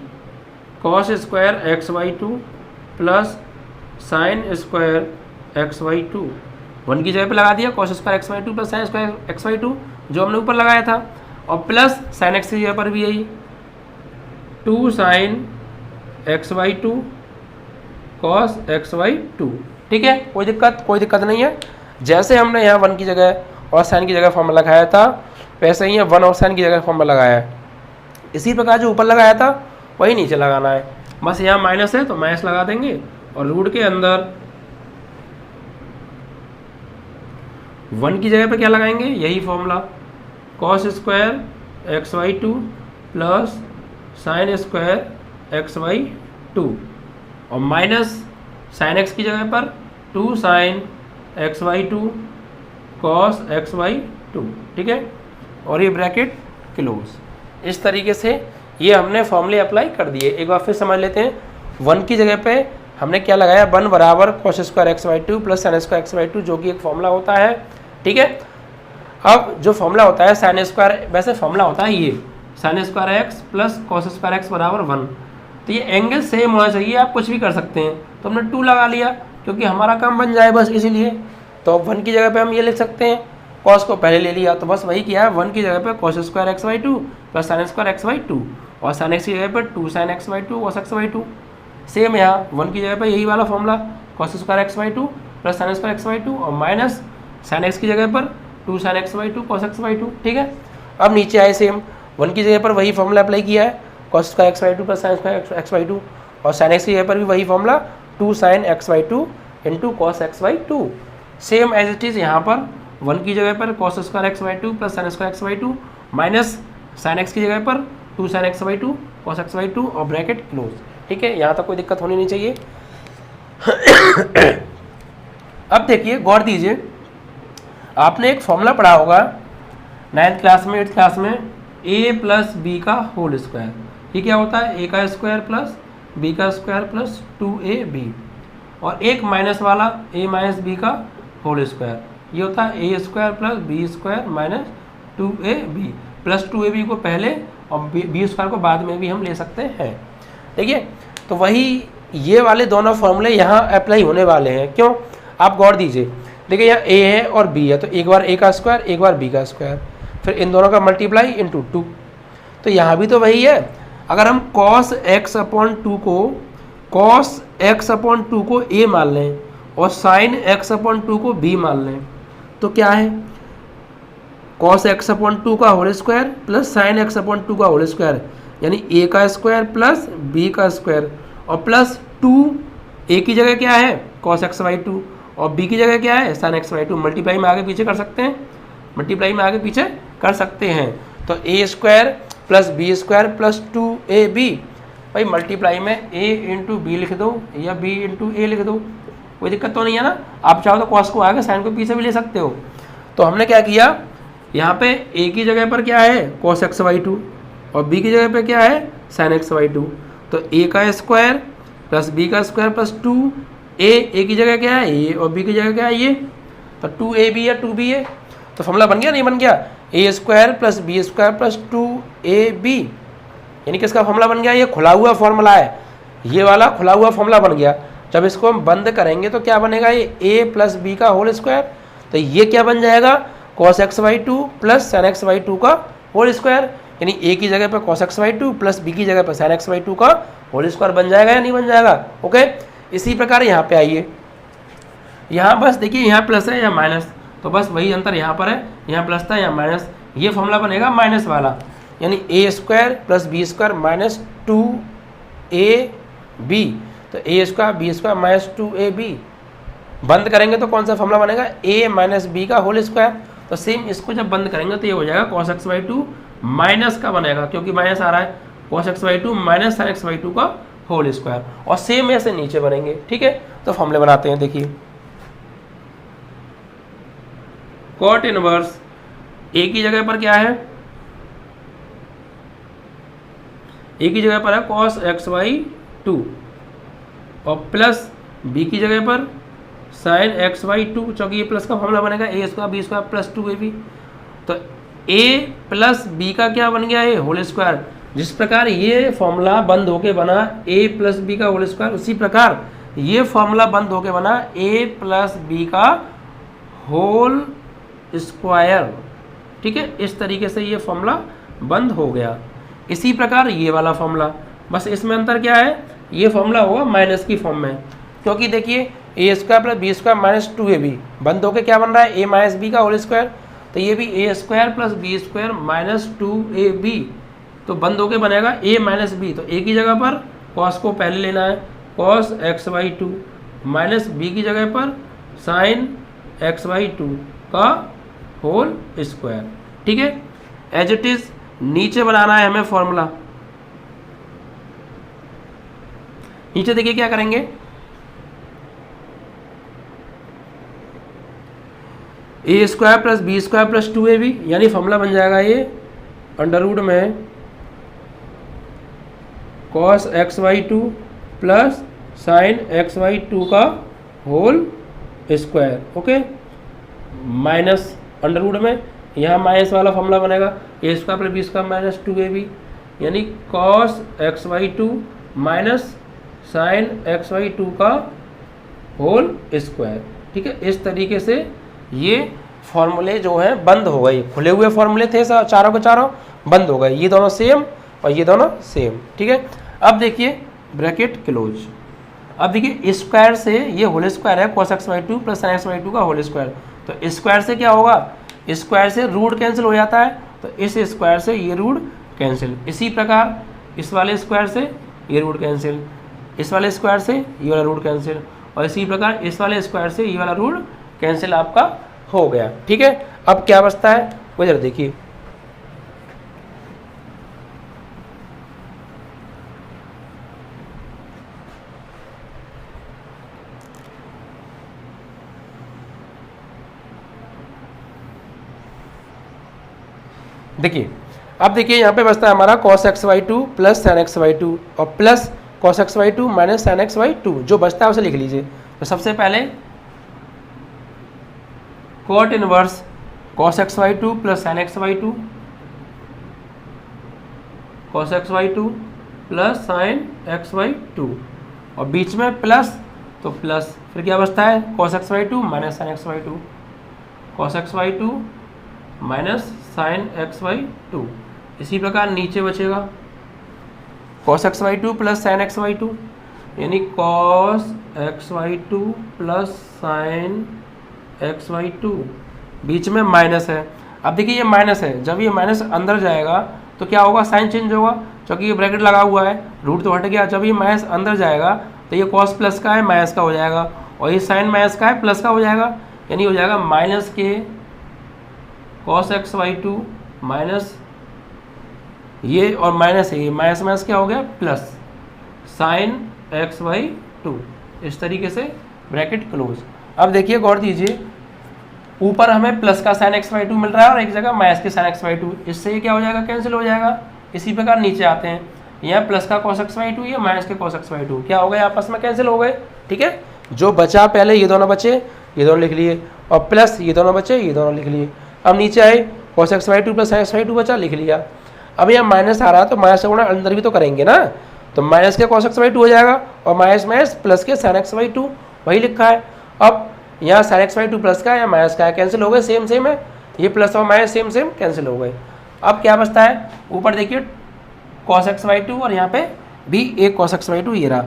cos square x by two plus sine square x by two. 1 की जगह पे लगा दिया cos square x by two plus sine square x by two जो हमने ऊपर लगाया था, और प्लस साइन एक्स की जगह पर भी यही 2 sine x by two cos x by two. ठीक है, कोई दिक्कत नहीं है। जैसे हमने यहाँ 1 की जगह और साइन की जगह फॉर्मूला लगाया था वैसे ही 1 और साइन की जगह फॉर्मूला लगाया है। इसी प्रकार जो ऊपर लगाया था वही नीचे लगाना है। बस यहाँ माइनस है तो माइनस लगा देंगे और रूट के अंदर 1 की जगह पे क्या लगाएंगे, यही formula cos square x by two plus sine square x by two, और माइनस साइन एक्स की जगह पर 2 sine x by two cos x by two. ठीक है, और ये ब्रैकेट क्लोज। इस तरीके से ये हमने फॉर्मूले अप्लाई कर दिए। एक बार फिर समझ लेते हैं। 1 की जगह पे हमने क्या लगाया, 1 बराबर cos square x by two plus sine square x by two, जो कि एक फॉर्मूला होता है। ठीक है, अब जो फॉर्मूला होता है साइन स्क्वायर, वैसे फॉर्मूला होता है ये sign square x plus cos square x बराबर 1। तो ये एंगल सेम होना चाहिए, आप कुछ भी कर सकते हैं। तो हमने 2 लगा लिया क्योंकि हमारा काम बन जाए बस, इसीलिए। तो 1 की जगह पे हम ये लिख सकते हैं, कॉस को पहले ले लिया तो बस वही किया है। 1 की जगह पे cos square x by two plus sine square x by two, और साइन एक्स की जगह पे 2 sine x by two cos x by two. Same यहाँ 1 की जगह पे यही वाला formula cos square x by two plus sine square x by two, और माइनस साइन एक्स की जगह पर 2 sine x by two cos x by two. ठीक है, अब नीचे आए सेम 1 की जगह पर वही फॉर्मूला अप्लाई किया है cos square x by two plus sine square x by two, और साइन एक्स की जगह पर भी वही formula 2 sine x by two into cos x by two. Same as it is यहाँ पर 1 की जगह पर cos square x by two plus sine square x by two minus sine x की जगह पर 2 sine x by two cos x by two, और bracket close. ठीक है, यहाँ तक कोई दिक्कत होनी नहीं चाहिए। अब देखिए, गौर दीजिए, आपने एक फॉर्मूला पढ़ा होगा 9th क्लास में 8th क्लास में, a प्लस बी का होल स्क्वायर। ये क्या होता है, a का स्क्वायर प्लस b का स्क्वायर प्लस 2ab, और एक माइनस वाला a माइनस बी का होल स्क्वायर, ये होता है a square plus b square minus 2ab, plus 2ab को पहले और बी स्क्वायर को बाद में भी हम ले सकते हैं। ठीक है, तो वही ये वाले दोनों फॉर्मूले यहाँ अप्लाई होने वाले हैं। क्यों, आप गौर दीजिए। देखिए यहाँ a है और b है, तो एक बार a का स्क्वायर एक बार b का स्क्वायर, फिर इन दोनों का मल्टीप्लाई इंटू 2। तो यहाँ भी तो वही है। अगर हम cos x अपॉन 2 को cos x अपॉन 2 को a मान लें और sin x अपॉन 2 को b मान लें, तो क्या है, cos x अपॉन 2 का whole square plus sin x upon 2 का होल स्क्वायर, यानी a का स्क्वायर प्लस b का स्क्वायर, और प्लस 2 a की जगह क्या है cos x वाई टू, और b की जगह क्या है sin x Y two. Multiply में आगे पीछे कर सकते हैं, मल्टीप्लाई में आगे पीछे कर सकते हैं। तो a square plus b square plus 2ab, भाई मल्टीप्लाई में a इंटू बी लिख दो या b इंटू ए लिख दो, कोई दिक्कत तो नहीं है ना। आप चाहो तो कॉस को आगे साइन को पीछे भी ले सकते हो। तो हमने क्या किया, यहाँ पे a की जगह पर क्या है cos x वाई टू, और b की जगह पे क्या है sin x वाई टू। तो a का स्क्वायर प्लस b का स्क्वायर प्लस 2a की जगह क्या है ये, और b की जगह क्या है ये, तो 2ab या 2b है। तो फॉर्मूला बन गया नहीं बन गया, a square plus b square plus 2ab, यानी किसका फॉर्मूला बन गया, ये खुला हुआ फॉर्मूला है, ये वाला खुला हुआ फॉर्मूला बन गया। जब इसको हम बंद करेंगे तो क्या बनेगा, ये a प्लस बी का होल स्क्वायर, तो ये क्या बन जाएगा cos x Y two plus sin x Y two का होल स्क्वायर, यानी a की जगह पर cos x Y two plus b की जगह पर sin x वाई टू का होल स्क्वायर बन जाएगा या नहीं बन जाएगा। ओके, इसी प्रकार यहाँ पे आइए, यहाँ बस देखिए यहाँ प्लस है या माइनस, तो बस वही अंतर यहाँ पर है, यहाँ प्लस था यहाँ माइनस, ये फॉर्मूला बनेगा माइनस वाला, यानी a square plus b square minus 2ab, तो a square b square minus 2ab। बंद करेंगे तो कौन सा फॉर्मूला बनेगा, a माइनस बी का होल स्क्वायर। तो सेम इसको जब बंद करेंगे तो ये हो जाएगा cos x Y two minus का बनेगा, क्योंकि माइनस आ रहा है, cos x Y two minus sin x Y two का होल स्क्वायर, और सेम ऐसे नीचे बनेंगे। ठीक है, तो फॉर्मूले बनाते हैं। देखिए cot इनवर्स a की जगह पर क्या है, a की जगह पर है cos x वाई टू, और प्लस b की जगह पर sin x वाई टू, क्योंकि ये प्लस का फॉर्मूला बनेगा a square b square plus 2ab। तो a प्लस b का क्या बन गया, ये होल स्क्वायर जिस प्रकार ये फॉर्मूला बंद होके बना a प्लस बी का होल स्क्वायर, उसी प्रकार ये फॉर्मूला बंद होके बना a प्लस बी का होल स्क्वायर। ठीक है, इस तरीके से ये फॉर्मूला बंद हो गया। इसी प्रकार ये वाला फॉर्मूला, बस इसमें अंतर क्या है, ये फॉर्मूला होगा माइनस की फॉर्म में, क्योंकि देखिए a square plus b square minus 2ab बंद होके क्या बन रहा है, a माइनस बी का होल स्क्वायर, तो ये भी a square plus b square minus 2ab, तो बंद होके बनेगा a माइनस बी। तो a की जगह पर कॉस को पहले लेना है, कॉस x/2 माइनस b की जगह पर साइन x/2 का होल स्क्वायर। ठीक है, एज इट इज नीचे बनाना है हमें फॉर्मूला। नीचे देखिए क्या करेंगे, a square plus b square plus 2ab, यानी फॉर्मूला बन जाएगा ये अंडर रूट में cos x/2 plus sine x/2 का whole square. Okay, minus under root में यहाँ माइनस वाला फॉर्मूला बनेगा a square plus b square minus 2ab, यानी cos x/2 minus sign x/2 का होल स्क्वायर। ठीक है, इस तरीके से ये फॉर्मूले जो हैं बंद हो गए, खुले हुए फॉर्मूले थे चारों के चारों बंद हो गए, ये दोनों सेम और ये दोनों सेम। ठीक है, अब देखिए ब्रैकेट क्लोज। अब देखिए स्क्वायर से ये होल स्क्वायर है cos x/2 plus sin x/2 का होल स्क्वायर, तो स्क्वायर से क्या होगा, स्क्वायर से रूट कैंसिल हो जाता है, तो इस स्क्वायर से ये रूट कैंसिल। इसी प्रकार इस वाले स्क्वायर से ये रूट कैंसिल, इस वाले स्क्वायर से ये वाला रूट कैंसिल, और इसी प्रकार इस वाले स्क्वायर से ये वाला रूट कैंसिल आपका हो गया। ठीक है, अब क्या बचता है वो जरा देखिए, देखिए अब देखिए यहाँ पे बचता है हमारा cos x/2 plus sin x/2 और plus cos x/2 minus sin x/2, जो बचता है उसे लिख लीजिए। तो सबसे पहले cot inverse cos x/2 plus sin x/2, cos x/2 plus sin x/2, और बीच में प्लस, तो प्लस फिर क्या बचता है cos x/2 minus sin x/2, cos x/2 minus sin x/2। इसी प्रकार नीचे बचेगा cos x/2 plus sin x/2, यानी cos x/2 plus sin x/2, बीच में माइनस है। अब देखिए ये माइनस है, जब ये माइनस अंदर जाएगा तो क्या होगा, साइन चेंज होगा, क्योंकि ये ब्रैकेट लगा हुआ है, रूट तो हट गया। जब ये माइनस अंदर जाएगा तो ये cos प्लस का है माइनस का हो जाएगा, और ये साइन माइनस का है प्लस का हो जाएगा, यानी हो जाएगा माइनस के cos x/2 माइनस ये और माइनस है, ये माइनस माइनस क्या हो गया प्लस साइन x/2। इस तरीके से ब्रैकेट क्लोज। अब देखिए गौर दीजिए, ऊपर हमें प्लस का साइन x/2 मिल रहा है और एक जगह माइनस के साइन x/2, इससे ये क्या हो जाएगा, कैंसिल हो जाएगा। इसी प्रकार नीचे आते हैं, यहाँ प्लस का cos x/2 या माइनस के cos x/2 क्या हो गए, आपस में कैंसिल हो गए। ठीक है, जो बचा पहले ये दोनों बचे, ये दोनों लिख लिए, और प्लस ये दोनों बचे, ये दोनों लिख लिए। अब नीचे आए cos x/2 plus sin x/2 बचा, लिख लिया। अब यहाँ माइनस आ रहा है तो माइनस से गुणा अंदर भी तो करेंगे ना, तो माइनस के cos x/2 हो जाएगा, और माइनस माइनस प्लस के sin x/2 वही लिखा है। अब यहाँ sin x/2 प्लस का या माइनस का है, कैंसिल हो गए, सेम सेम है, ये प्लस और माइनस सेम सेम कैंसिल हो गए। अब क्या बचता है, ऊपर देखिए cos x/2 और यहाँ पे भी एक cos x/2 ये रहा।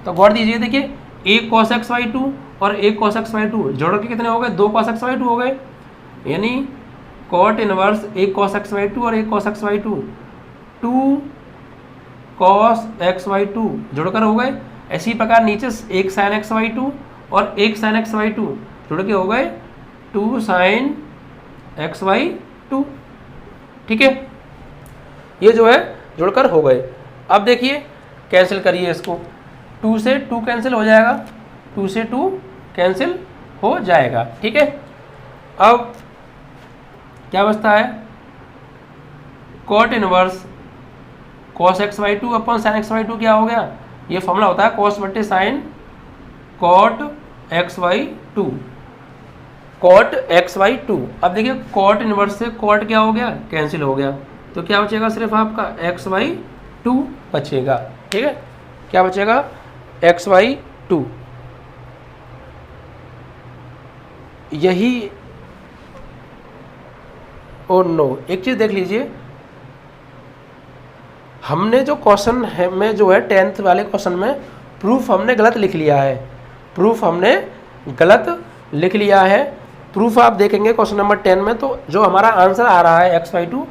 तो गौर दीजिए, देखिए एक cos x/2 और एक cos x/2 जोड़ के कितने हो गए, 2 cos x/2 हो गए, यानी cot इनवर्स एक cos x/2 और एक cos x/2, 2 cos x/2 जोड़कर हो गए। इसी प्रकार नीचे एक sin x/2 और एक sin x/2 जोड़ के हो गए 2 sin x/2। ठीक है, ये जो है जोड़कर हो गए। अब देखिए कैंसिल करिए इसको, 2 से 2 कैंसिल हो जाएगा, 2 से 2 कैंसिल हो जाएगा। ठीक है, अब क्या बचता है, cot inverse cos x/2 upon sin x/2 क्या हो गया, ये फॉर्मूला होता है cos बटे sin cot x/2, cot x/2। अब देखिए cot इनवर्स से cot क्या हो गया, कैंसिल हो गया, तो क्या बचेगा सिर्फ आपका xy2 बचेगा। ठीक है, क्या बचेगा xy2। यही और नो, एक चीज़ देख लीजिए, हमने जो क्वेश्चन है में जो है 10th वाले क्वेश्चन में प्रूफ हमने गलत लिख लिया है, प्रूफ हमने गलत लिख लिया है। प्रूफ आप देखेंगे क्वेश्चन नंबर 10 में तो जो हमारा आंसर आ रहा है xy2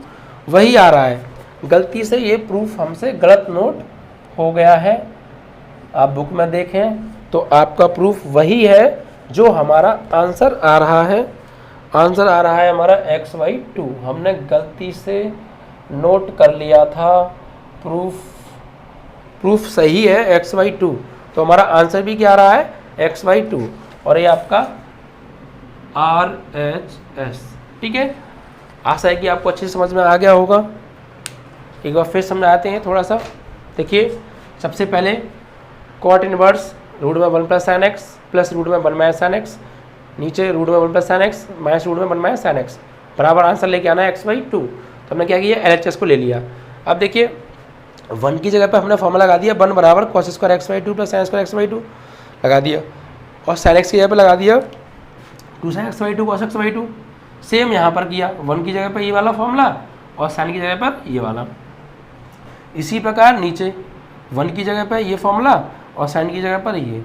वही आ रहा है, गलती से ये प्रूफ हमसे गलत नोट हो गया है। आप बुक में देखें तो आपका प्रूफ वही है जो हमारा आंसर आ रहा है। आंसर आ रहा है हमारा xy2, हमने गलती से नोट कर लिया था। प्रूफ सही है xy2, तो हमारा आंसर भी क्या आ रहा है xy2, और ये आपका RHS। ठीक है, आशा है कि आपको अच्छी समझ में आ गया होगा। एक बार फिर समझाते हैं थोड़ा सा। देखिए, सबसे पहले कॉट इनवर्स रूट में 1 + sin x प्लस रूट में 1 - sin x, नीचे रूट में 1 + sin x माइनस रूट में 1 - sin x, बराबर आंसर लेके आना है xy2। तो हमने क्या किया, LHS को ले लिया। अब देखिए 1 की जगह पे हमने फॉर्मूला लगा दिया 1 बराबर cos square xy2 plus sin square xy2 लगा दिया, और sin x की जगह पे लगा दिया 2 sin xy2 cos xy2। Same यहाँ पर किया, 1 की जगह पर ये वाला फॉर्मूला और sin की जगह पर ये वाला। इसी प्रकार नीचे 1 की जगह पर ये फॉर्मूला और sin की जगह पर ये,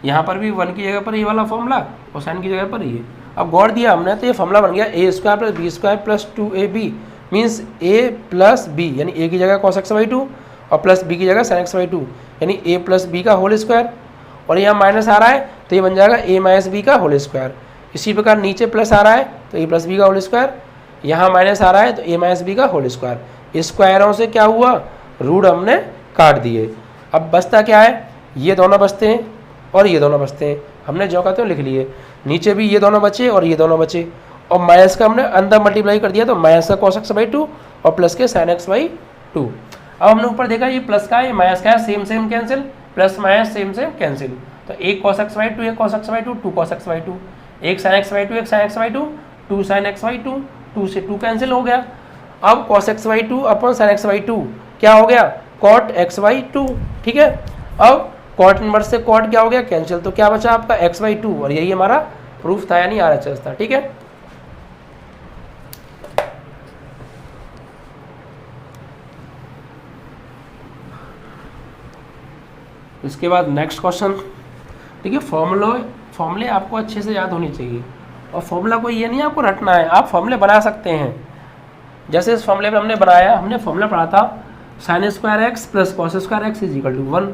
यहाँ पर भी 1 की जगह पर ये वाला फॉर्मूला और sin की जगह पर ये। अब गौर दिया हमने तो ये फॉर्मूला बन गया a² + b² + 2ab means a + b, यानी a की जगह cos xy2 और प्लस b की जगह sin xy2, यानी a + b का होल स्क्वायर, और यहाँ माइनस आ रहा है तो ये बन जाएगा a - b का होल स्क्वायर। इसी प्रकार नीचे प्लस आ रहा है तो a + b का होल स्क्वायर, यहाँ माइनस आ रहा है तो a - b का होल स्क्वायर। स्क्वायरों से क्या हुआ, रूट हमने काट दिए। अब बचता क्या है, ये दोनों बचते हैं और ये दोनों बचते हैं, हमने जो कहते हैं लिख लिए। नीचे भी ये दोनों बचे और ये दोनों बचे, और माइनस का हमने अंदर मल्टीप्लाई कर दिया तो माइनस का cos xy2 और प्लस के sin xy2। अब हमने ऊपर देखा ये प्लस का है ये माइनस का है, same same cancel, plus minus same same cancel. तो एक cos xy2 एक cos xy2 2 cos xy2, एक sin xy2 एक sin xy2 2 sin xy2, 2 से 2 कैंसिल हो गया। अब cos xy2 अपन sin xy2 क्या हो गया cot xy2। ठीक है, अब cot इनवर्स से cot क्या हो गया कैंसिल, तो क्या बचा आपका xy2, और यही हमारा प्रूफ था यानी RHS था। ठीक है, इसके बाद नेक्स्ट क्वेश्चन। देखिए फॉर्मूले आपको अच्छे से याद होनी चाहिए, और फॉर्मूला को ये नहीं आपको रटना है, आप फॉर्मूले बना सकते हैं। जैसे इस फॉर्मूले पर हमने बनाया, हमने फॉर्मूला पढ़ा था sin square x plus cos square x = 1।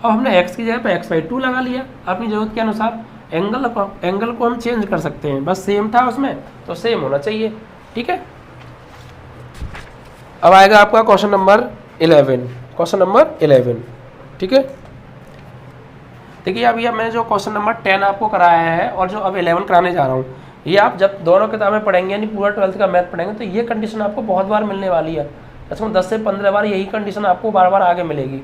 अब हमने x की जगह पे xy2 लगा लिया अपनी ज़रूरत के अनुसार। एंगल को हम चेंज कर सकते हैं, बस सेम था उसमें तो सेम होना चाहिए। ठीक है, अब आएगा आपका क्वेश्चन नंबर 11। ठीक है, देखिए अभी मैंने जो क्वेश्चन नंबर 10 आपको कराया है और जो अब 11 कराने जा रहा हूँ, ये आप जब दोनों किताबें पढ़ेंगे यानी पूरा 12th का मैथ पढ़ेंगे तो ये कंडीशन आपको बहुत बार मिलने वाली है। इसमें 10 से 15 बार यही कंडीशन आपको बार बार आगे मिलेगी।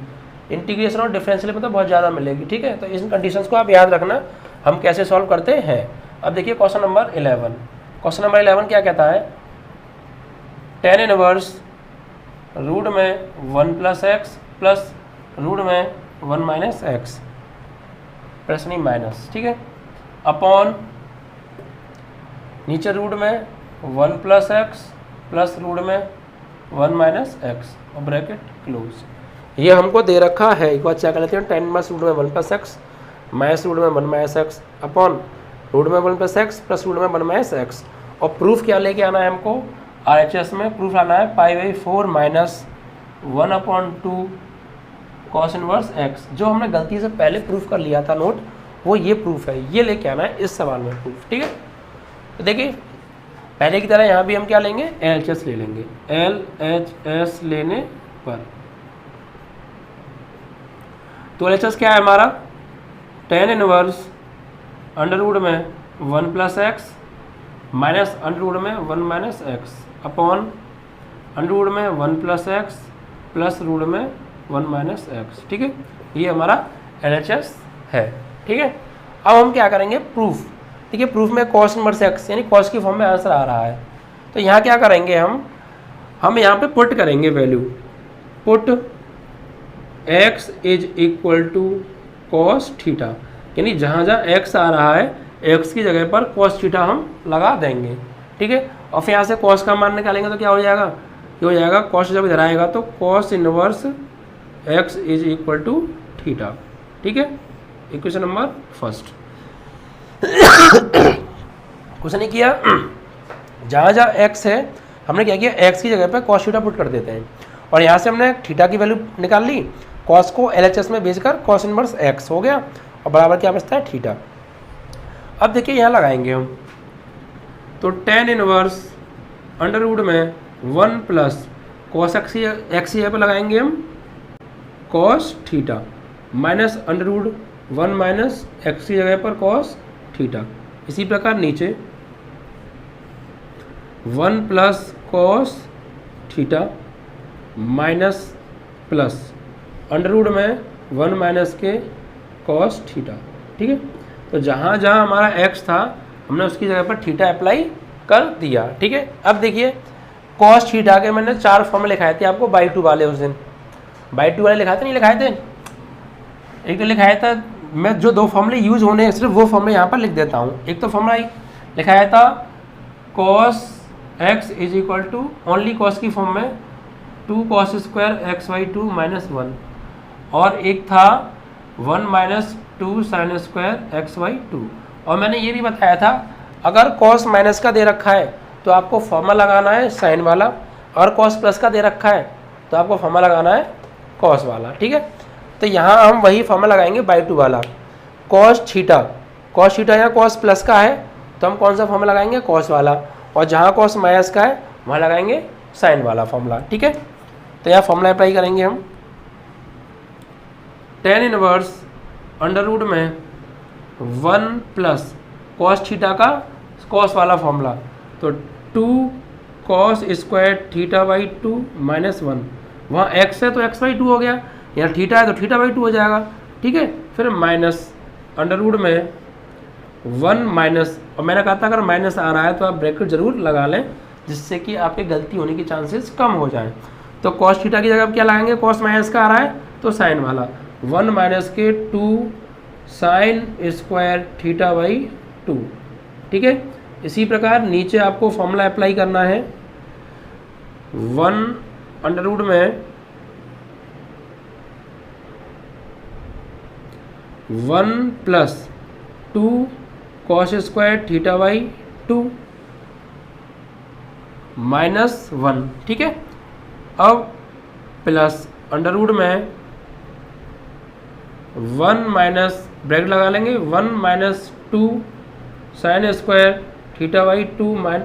इंटीग्रेशन और डिफरेंशियल में तो बहुत ज़्यादा मिलेगी। ठीक है, तो इन कंडीशंस को आप याद रखना हम कैसे सॉल्व करते हैं। अब देखिए क्वेश्चन नंबर 11। क्वेश्चन नंबर 11 क्या कहता है, tan इनवर्स रूट में 1 + x प्लस रूट में 1 - x, प्लस नहीं माइनस, ठीक है, अपॉन नीचे रूट में 1 + x प्लस रूट में 1 - x और ब्रैकेट क्लोज। ये हमको दे रखा है, एक बार चेक कर लेते हैं। tan इनवर्स रूट में 1 + x माइनस रूट में 1 - x अपॉन रूट में 1 + x प्लस रूट में 1 - x, और प्रूफ क्या लेके आना है हमको, RHS में प्रूफ लाना है π/4 माइनस 1/2 cos इनवर्स x। जो हमने गलती से पहले प्रूफ कर लिया था नोट, वो ये प्रूफ है, ये लेके आना है इस सवाल में प्रूफ। ठीक है, तो देखिए पहले की तरह यहाँ भी हम क्या लेंगे, LHS ले लेंगे। LHS लेने पर तो LHS क्या है हमारा, tan इनवर्स अंडर रूट में 1 + x माइनस अंडर रूट में 1 - x अपॉन अंडर रूट में 1 + x प्लस रूट में 1 - x। ठीक है, ये हमारा LHS है। ठीक है, अब हम क्या करेंगे, प्रूफ। देखिए प्रूफ में cos इनवर्स x यानी cos की फॉर्म में आंसर आ रहा है, तो यहाँ क्या करेंगे हम, हम यहाँ पे पुट करेंगे value, put x is equal to cos theta, यानी जहाँ जहाँ x आ रहा है x की जगह पर कॉस थीटा हम लगा देंगे, ठीक है। और फिर यहाँ से कॉस का मान निकालेंगे तो क्या हो जाएगा, ये हो जाएगा कॉस जब इधर आएगा तो cos inverse x is equal to theta, ठीक है। Equation number first. कुछ नहीं किया, जहाँ जहाँ x है हमने क्या किया, x की जगह पे cos थीटा पुट कर देते हैं, और यहाँ से हमने थीटा की वैल्यू निकाल ली, cos को LHS में भेजकर cos इनवर्स x हो गया, और बराबर क्या बचता है, थीटा। अब देखिए यहाँ लगाएंगे हम, तो tan इनवर्स अंडर रूट में 1 प्लस cos x यहाँ पे लगाएंगे हम cos थीटा, minus under root 1 minus x की जगह पर cos थीटा। इसी प्रकार नीचे 1 plus cos theta minus plus under root में 1 माइनस के कॉस थीटा, ठीक है। तो जहाँ जहाँ हमारा x था हमने उसकी जगह पर थीटा अप्लाई कर दिया, ठीक है। अब देखिए कॉस थीटा के मैंने 4 फॉर्मूले लिखाए थे आपको बाई 2 वाले, उस दिन बाई 2 वाले लिखाए थे, नहीं लिखाए थे, एक तो लिखाया था, मैं जो 2 फॉर्मूले यूज होने हैं सिर्फ वो फॉर्मूले यहाँ पर लिख देता हूँ। एक तो फॉर्मूला लिखाया था cos x is equal to only cos की फॉर्म में 2 cos स्क्वायर x/2 माइनस 1, और एक था 1 माइनस 2 साइन स्क्वायर x/2। और मैंने ये भी बताया था अगर cos माइनस का दे रखा है तो आपको फॉर्मूला लगाना है साइन वाला, और cos प्लस का दे रखा है तो आपको फॉर्मूला लगाना है cos वाला, ठीक है। तो यहाँ हम वही फॉर्मूला लगाएंगे बाई 2 वाला, cos थीटा या cos प्लस का है तो हम कौन सा फॉर्मूला लगाएंगे, cos वाला, और जहाँ cos माइनस का है वहाँ लगाएंगे साइन वाला फॉर्मूला, ठीक है। तो यह फॉर्मूला अप्लाई करेंगे हम, tan इनवर्स अंडर रूट में 1 प्लस cos थीटा का cos वाला फॉर्मूला, तो 2 cos स्क्वायर थीटा/2 माइनस 1, वहाँ x है तो x/2 हो गया, यहाँ थीटा है तो थीटा/2 हो जाएगा, ठीक है। फिर माइनस अंडर रूट में 1 माइनस, और मैंने कहा था अगर माइनस आ रहा है तो आप ब्रैकेट जरूर लगा लें जिससे कि आपके गलती होने के चांसेस कम हो जाएं। तो cos थीटा की जगह आप क्या लगाएंगे, cos माइनस का आ रहा है तो साइन वाला, 1 माइनस के 2 साइन स्क्वायर थीटा/2, ठीक है। इसी प्रकार नीचे आपको फॉर्मूला अप्लाई करना है, 1 अंडर रूट में 1 प्लस 2 cos स्क्वायर थीटा/2 माइनस 1, ठीक है। अब प्लस अंडर रूट में 1 माइनस ब्रैकेट लगा लेंगे, 1 माइनस 2 साइन स्क्वायर थीटा/2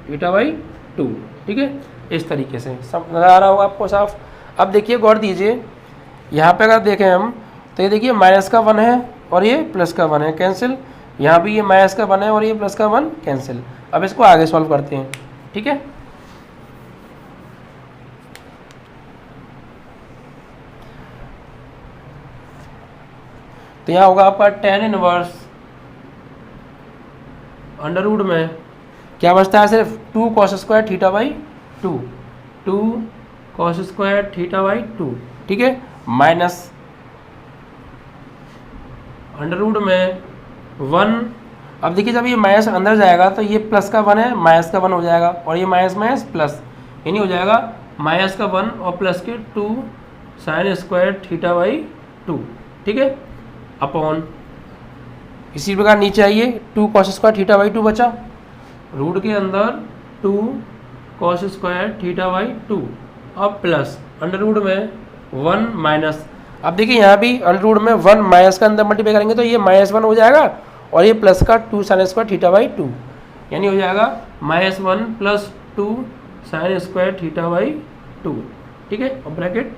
थीटा/2, ठीक है। इस तरीके से सब नज़र आ रहा होगा आपको साफ। अब देखिए गौर दीजिए, यहाँ पे अगर देखें हम तो ये देखिए माइनस का 1 है और ये प्लस का 1 है, कैंसिल। यहाँ भी ये माइनस का 1 है और ये प्लस का 1 कैंसिल। अब इसको आगे सॉल्व करते हैं, ठीक है। तो यहाँ होगा आपका tan इनवर्स अंडर रूट में क्या बचता है, सिर्फ 2 cos स्क्वायर थीटा/2, 2 cos स्क्वायर थीटा/2, ठीक है, माइनस अंडर रूट में 1। अब देखिए जब ये माइनस अंदर जाएगा तो ये प्लस का 1 है, माइनस का 1 हो जाएगा, और ये माइनस माइनस प्लस, यानी हो जाएगा माइनस का 1 और प्लस के 2 साइन स्क्वायर थीटा/2, ठीक है, अपॉन। इसी प्रकार नीचे आइए, 2 cos स्क्वायर थीटा/2 बचा, रूट के अंदर 2 cos स्क्वायर थीटा/2, अब प्लस अंडर रूट में 1 माइनस। अब देखिए यहाँ भी अंडर रूट में 1 माइनस का अंदर मल्टीप्लाई करेंगे तो ये -1 हो जाएगा, और ये प्लस का 2 साइन स्क्वायर थीटा/2, यानी हो जाएगा -1 प्लस 2 साइन स्क्वायर थीटा/2, ठीक है, और ब्रैकेट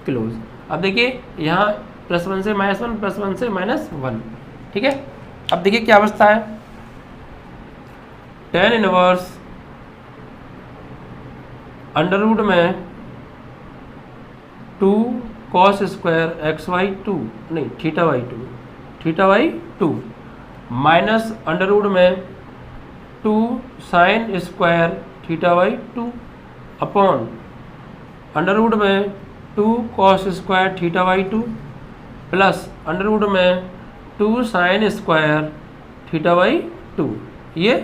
क्लोज। अब देखिए यहाँ +1 से -1, +1 से -1, ठीक है। अब देखिए क्या बचता है, tan इनवर्स अंडर रूट में 2 cos स्क्वायर x/2 नहीं थीटा/2 माइनस अंडर रूट में 2 sine square theta, upon under root में 2 cos square theta by 2 plus under root में 2 साइन स्क्वायर थीटा बाई 2, ये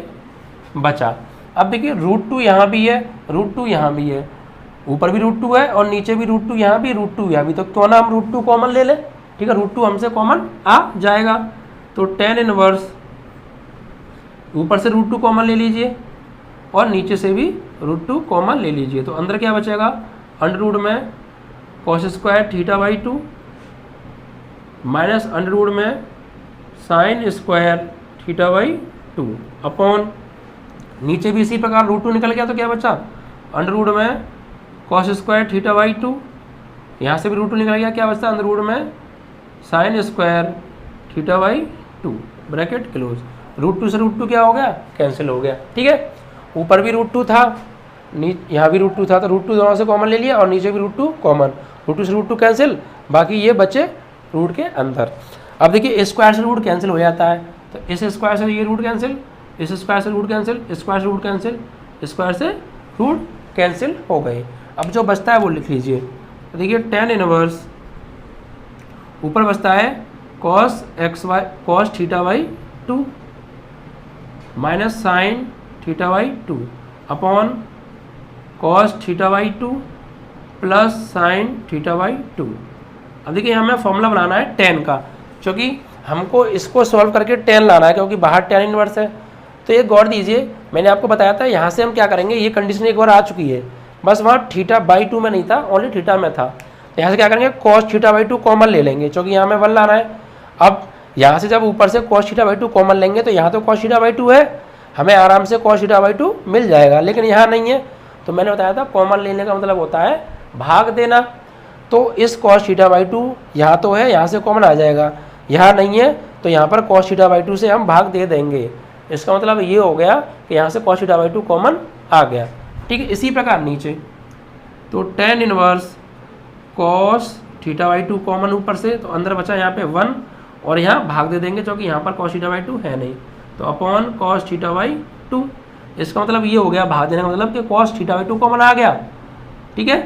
बचा। अब देखिए √2 यहाँ भी है, √2 यहाँ भी है, ऊपर भी √2 है और नीचे भी √2 यहाँ भी, √2 यहाँ भी, तो क्यों ना हम √2 कॉमन ले लें, ठीक है, √2 हमसे कॉमन आ जाएगा। तो tan इनवर्स ऊपर से √2 कॉमन ले लीजिए और नीचे से भी √2 कॉमन ले लीजिए, तो अंदर क्या बचेगा, अंडर रूट में cos square theta by 2 minus under root में sine square theta by 2 upon नीचे भी इसी प्रकार √2 निकल गया तो क्या बचा, अंडर रूट में cos स्क्वायर थीटा बाई 2, यहाँ से भी √2 निकल गया, क्या बचता है अंडर रूट में sine square theta by 2 bracket close. √2 से √2 क्या हो गया, कैंसिल हो गया, ठीक है। ऊपर भी √2 था, यहाँ भी √2 था, तो √2 दोनों से कॉमन ले लिया और नीचे भी √2 कॉमन, √2 से √2 कैंसिल, बाकी ये बचे रूट के अंदर। अब देखिए स्क्वायर से रूट कैंसिल हो जाता है, तो इस स्क्वायर से ये रूट कैंसिल, इस स्क्वायर से रूट कैंसिल, स्क्वायर से रूट कैंसिल, स्क्वायर से रूट कैंसिल हो गए। अब जो बचता है वो लिख लीजिए, तो देखिए tan इनवर्स ऊपर बचता है cos theta by 2 minus sine theta by 2 upon cos theta by 2 plus sine theta by 2। अब देखिए हमें फॉर्मूला बनाना है tan का, क्योंकि हमको इसको सॉल्व करके tan लाना है, क्योंकि बाहर tan इनवर्स है। तो ये गौर दीजिए, मैंने आपको बताया था यहाँ से हम क्या करेंगे, ये कंडीशन एक बार आ चुकी है, बस वहाँ थीटा बाई 2 में नहीं था, ओनली थीटा में था, तो यहाँ से क्या करेंगे cos थीटा बाई 2 कॉमन ले लेंगे, क्योंकि यहाँ में 1 लाना है। अब यहाँ से जब ऊपर से cos थीटा बाई 2 कॉमन लेंगे तो यहाँ तो cos थीटा बाई 2 है, हमें आराम से cos थीटा बाई 2 मिल जाएगा, लेकिन यहाँ नहीं है। तो मैंने बताया था कॉमन लेने का मतलब होता है भाग देना, तो इस cos थीटा बाई 2 यहाँ तो है, यहाँ से कॉमन आ जाएगा, यहाँ नहीं है तो यहाँ पर cos थीटा बाई 2 से हम भाग दे देंगे। इसका मतलब ये हो गया कि यहाँ से cos थीटा बाई 2 कॉमन आ गया, ठीक है। इसी प्रकार नीचे तो tan inverse cos theta by 2 common ऊपर से, तो अंदर बचा यहाँ पे 1 और यहाँ भाग दे देंगे, क्योंकि यहाँ पर cos थीटा बाई 2 है नहीं, तो अपॉन cos थीटा बाई 2। इसका मतलब ये हो गया, भाग देने का मतलब कि cos थीटा बाई 2 कॉमन आ गया, ठीक है।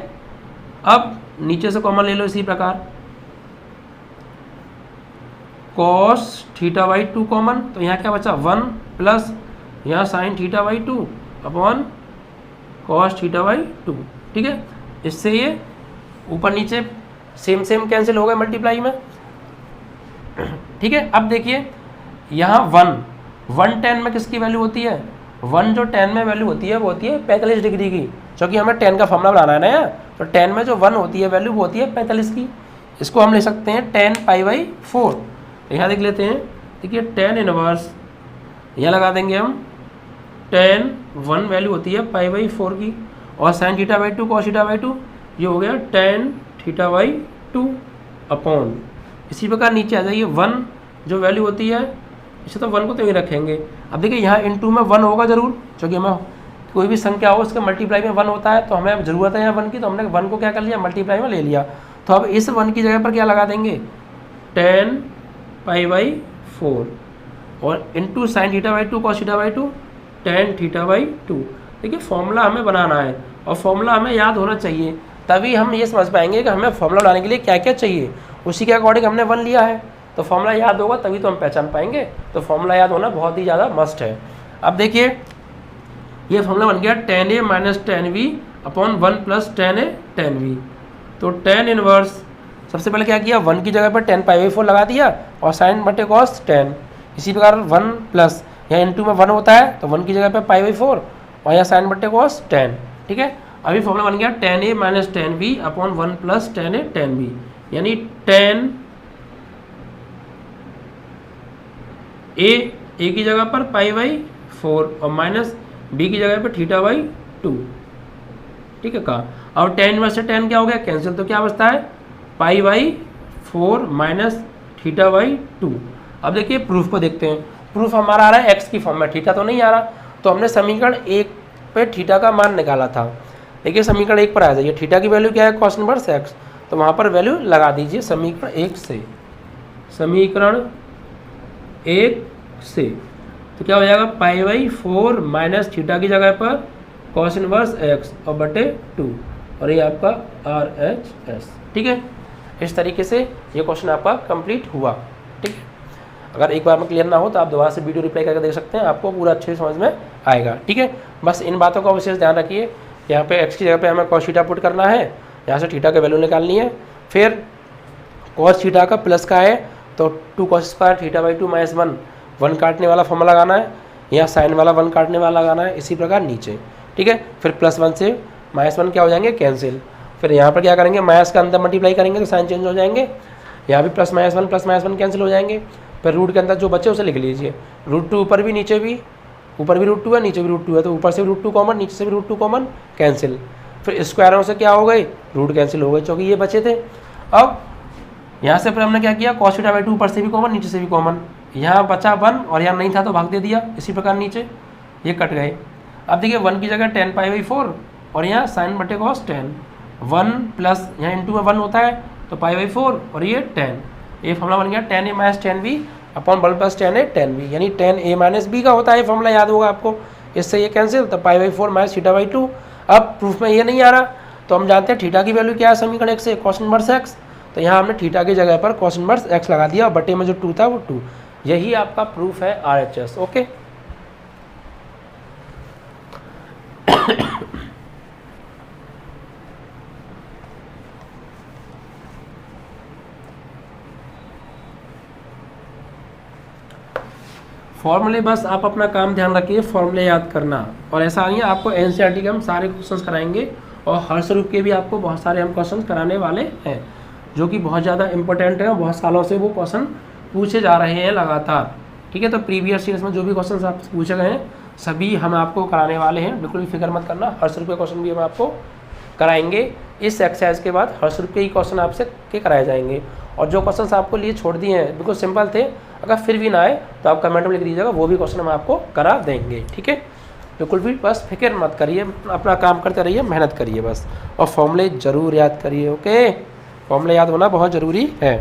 अब नीचे से कॉमन ले लो इसी प्रकार, cos थीटा बाई 2 कॉमन, तो यहाँ क्या बचा 1 प्लस यहाँ sine theta by 2 upon cos theta by 2, ठीक है। इससे ये ऊपर नीचे सेम सेम कैंसिल हो गए मल्टीप्लाई में, ठीक है। अब देखिए यहाँ 1 tan में किसकी वैल्यू होती है, 1 जो tan में वैल्यू होती है वो होती है 45 डिग्री की, क्योंकि हमें tan का फॉर्मूला बनाना है ना यार, तो tan में जो 1 होती है वैल्यू वो होती है 45 की। इसको हम ले सकते हैं tan पाई बाई 4, यहाँ देख लेते हैं, देखिए tan इनवर्स यहाँ लगा देंगे हम, tan 1 वैल्यू होती है पाई बाई 4 की, और sine theta by 2 cos theta by 2 ये हो गया tan थीटा बाई 2 अपॉन, इसी प्रकार नीचे आ जाइए 1 जो वैल्यू होती है, इसे तो 1 को तो ही रखेंगे। अब देखिए यहाँ इनटू में 1 होगा जरूर, क्योंकि हमें कोई भी संख्या हो उसके मल्टीप्लाई में 1 होता है, तो हमें ज़रूरत है यहाँ 1 की, तो हमने 1 को क्या कर लिया मल्टीप्लाई में ले लिया। तो अब इस 1 की जगह पर क्या लगा देंगे tan पाई बाई 4 और into sine theta by 2 cos theta by 2 tan theta by 2। देखिए फॉर्मूला हमें बनाना है और फॉर्मूला हमें याद होना चाहिए, तभी हम ये समझ पाएंगे कि हमें फॉर्मूला बनाने के लिए क्या क्या चाहिए, उसी के अकॉर्डिंग हमने 1 लिया है, तो फॉर्मूला याद होगा तभी तो हम पहचान पाएंगे। तो फॉर्मूला याद होना बहुत ही ज़्यादा मस्ट है। अब देखिए ये फॉर्मूला बन गया tan a minus tan v upon 1 plus tan a tan v। तो tan इनवर्स सबसे पहले क्या किया, 1 की जगह पर tan पाई बाई 4 लगा दिया और साइन बटे cos tan, इसी प्रकार 1 प्लस यहाँ इनटू में 1 होता है तो 1 की जगह पर पाई बाई 4 और यहाँ साइन बटे cos tan, ठीक है। अभी फॉर्मूला बन गया tan a minus tan v upon 1 plus tan a tan v, यानी tan a की जगह पर पाई बाई 4 और माइनस b की जगह पर थीटा बाई 2, ठीक है। कहा और tan इनवर्स से tan क्या हो गया कैंसिल, तो क्या बचता है pi by 4 minus theta by 2। अब देखिए प्रूफ को देखते हैं, प्रूफ हमारा आ रहा है x की फॉर्म में, थीटा तो नहीं आ रहा, तो हमने समीकरण 1 पे थीटा का मान निकाला था। देखिए समीकरण 1 पर आ जाइए, थीटा की वैल्यू क्या है cos इनवर्स x, तो वहाँ पर वैल्यू लगा दीजिए समीकरण 1 से, समीकरण 1 से, तो क्या हो जाएगा पाई बाई 4 माइनस थीटा की जगह पर कॉस इनवर्स एक्स और बटे 2 और ये आपका RHS। ठीक है, इस तरीके से ये क्वेश्चन आपका कंप्लीट हुआ। ठीक है, अगर एक बार में क्लियर ना हो तो आप दोबारा से वीडियो रिप्लाई करके देख सकते हैं, आपको पूरा अच्छे से समझ में आएगा। ठीक है, बस इन बातों का विशेष ध्यान रखिए। यहाँ पे x की जगह पे हमें cos थीटा पुट करना है, यहाँ से थीटा का वैल्यू निकालनी है, फिर cos थीटा का प्लस का है तो 2 cos square theta by 2 minus 1 काटने वाला फॉर्मूला लगाना है, यहाँ साइन वाला 1 काटने वाला लगाना है, इसी प्रकार नीचे। ठीक है, फिर +1 से -1 क्या हो जाएंगे, कैंसिल। फिर यहाँ पर क्या करेंगे, माइनस का अंदर मल्टीप्लाई करेंगे तो साइन चेंज हो जाएंगे, यहाँ भी +-1 कैंसिल हो जाएंगे। फिर रूट के अंदर जो बचे उसे लिख लीजिए, √2 ऊपर भी नीचे भी, ऊपर भी √2 है नीचे भी √2 है, तो ऊपर से भी √2 कॉमन, नीचे से भी √2 कॉमन, कैंसिल। फिर स्क्वायरों से क्या हो गए, रूट कैंसिल हो गए क्योंकि ये बचे थे। अब यहाँ से फिर हमने क्या किया, cos थीटा बाई 2 ऊपर से भी कॉमन नीचे से भी कॉमन, यहाँ बचा 1 और यहाँ नहीं था तो भाग दे दिया, इसी प्रकार नीचे ये कट गए। अब देखिए 1 की जगह tan पाई बाई 4 और यहाँ साइन बटे cos tan, 1 प्लस यहाँ इंटू में 1 होता है तो पाई बाई 4 और ये tan, ये फॉर्मूला बन गया tan a minus tan b upon 1 plus tan a tan b, यानी tan a माइनस b का होता है फॉर्मूला, याद होगा आपको। इससे ये कैंसिल, तो pi by 4 minus theta by 2। अब प्रूफ में ये नहीं आ रहा तो हम जानते हैं थीटा की वैल्यू क्या है समीकरण 1 से, cos इनवर्स x, तो यहाँ हमने थीटा की जगह पर cos इनवर्स x लगा दिया और बटे में जो 2 था वो 2। यही आपका प्रूफ है RHS। ओके, फॉर्मूले बस आप अपना काम ध्यान रखिए, फॉर्मूले याद करना। और ऐसा नहीं है, आपको NCERT के हम सारे क्वेश्चंस कराएंगे और हर स्वरूप के भी आपको बहुत सारे हम क्वेश्चंस कराने वाले हैं जो कि बहुत ज़्यादा इंपॉर्टेंट है और बहुत सालों से वो क्वेश्चन पूछे जा रहे हैं लगातार। ठीक है, तो प्रीवियस ईयर्स में जो भी क्वेश्चन आप पूछे गए हैं सभी हम आपको कराने वाले हैं, बिल्कुल भी फिक्र मत करना। हर स्वरूप के क्वेश्चन भी हम आपको कराएंगे। इस एक्सरसाइज के बाद हर स्वरूप के ही क्वेश्चन आपसे के कराए जाएंगे। और जो क्वेश्चन आपको लिए छोड़ दिए हैं बिल्कुल सिंपल थे, अगर फिर भी ना आए तो आप कमेंट में लिख दीजिएगा, वो भी क्वेश्चन हम आपको करा देंगे। ठीक है, बिल्कुल भी बस फिक्र मत करिए, अपना काम करते रहिए, मेहनत करिए बस, और फॉर्मूले ज़रूर याद करिए। ओके, फॉर्मूले याद होना बहुत ज़रूरी है।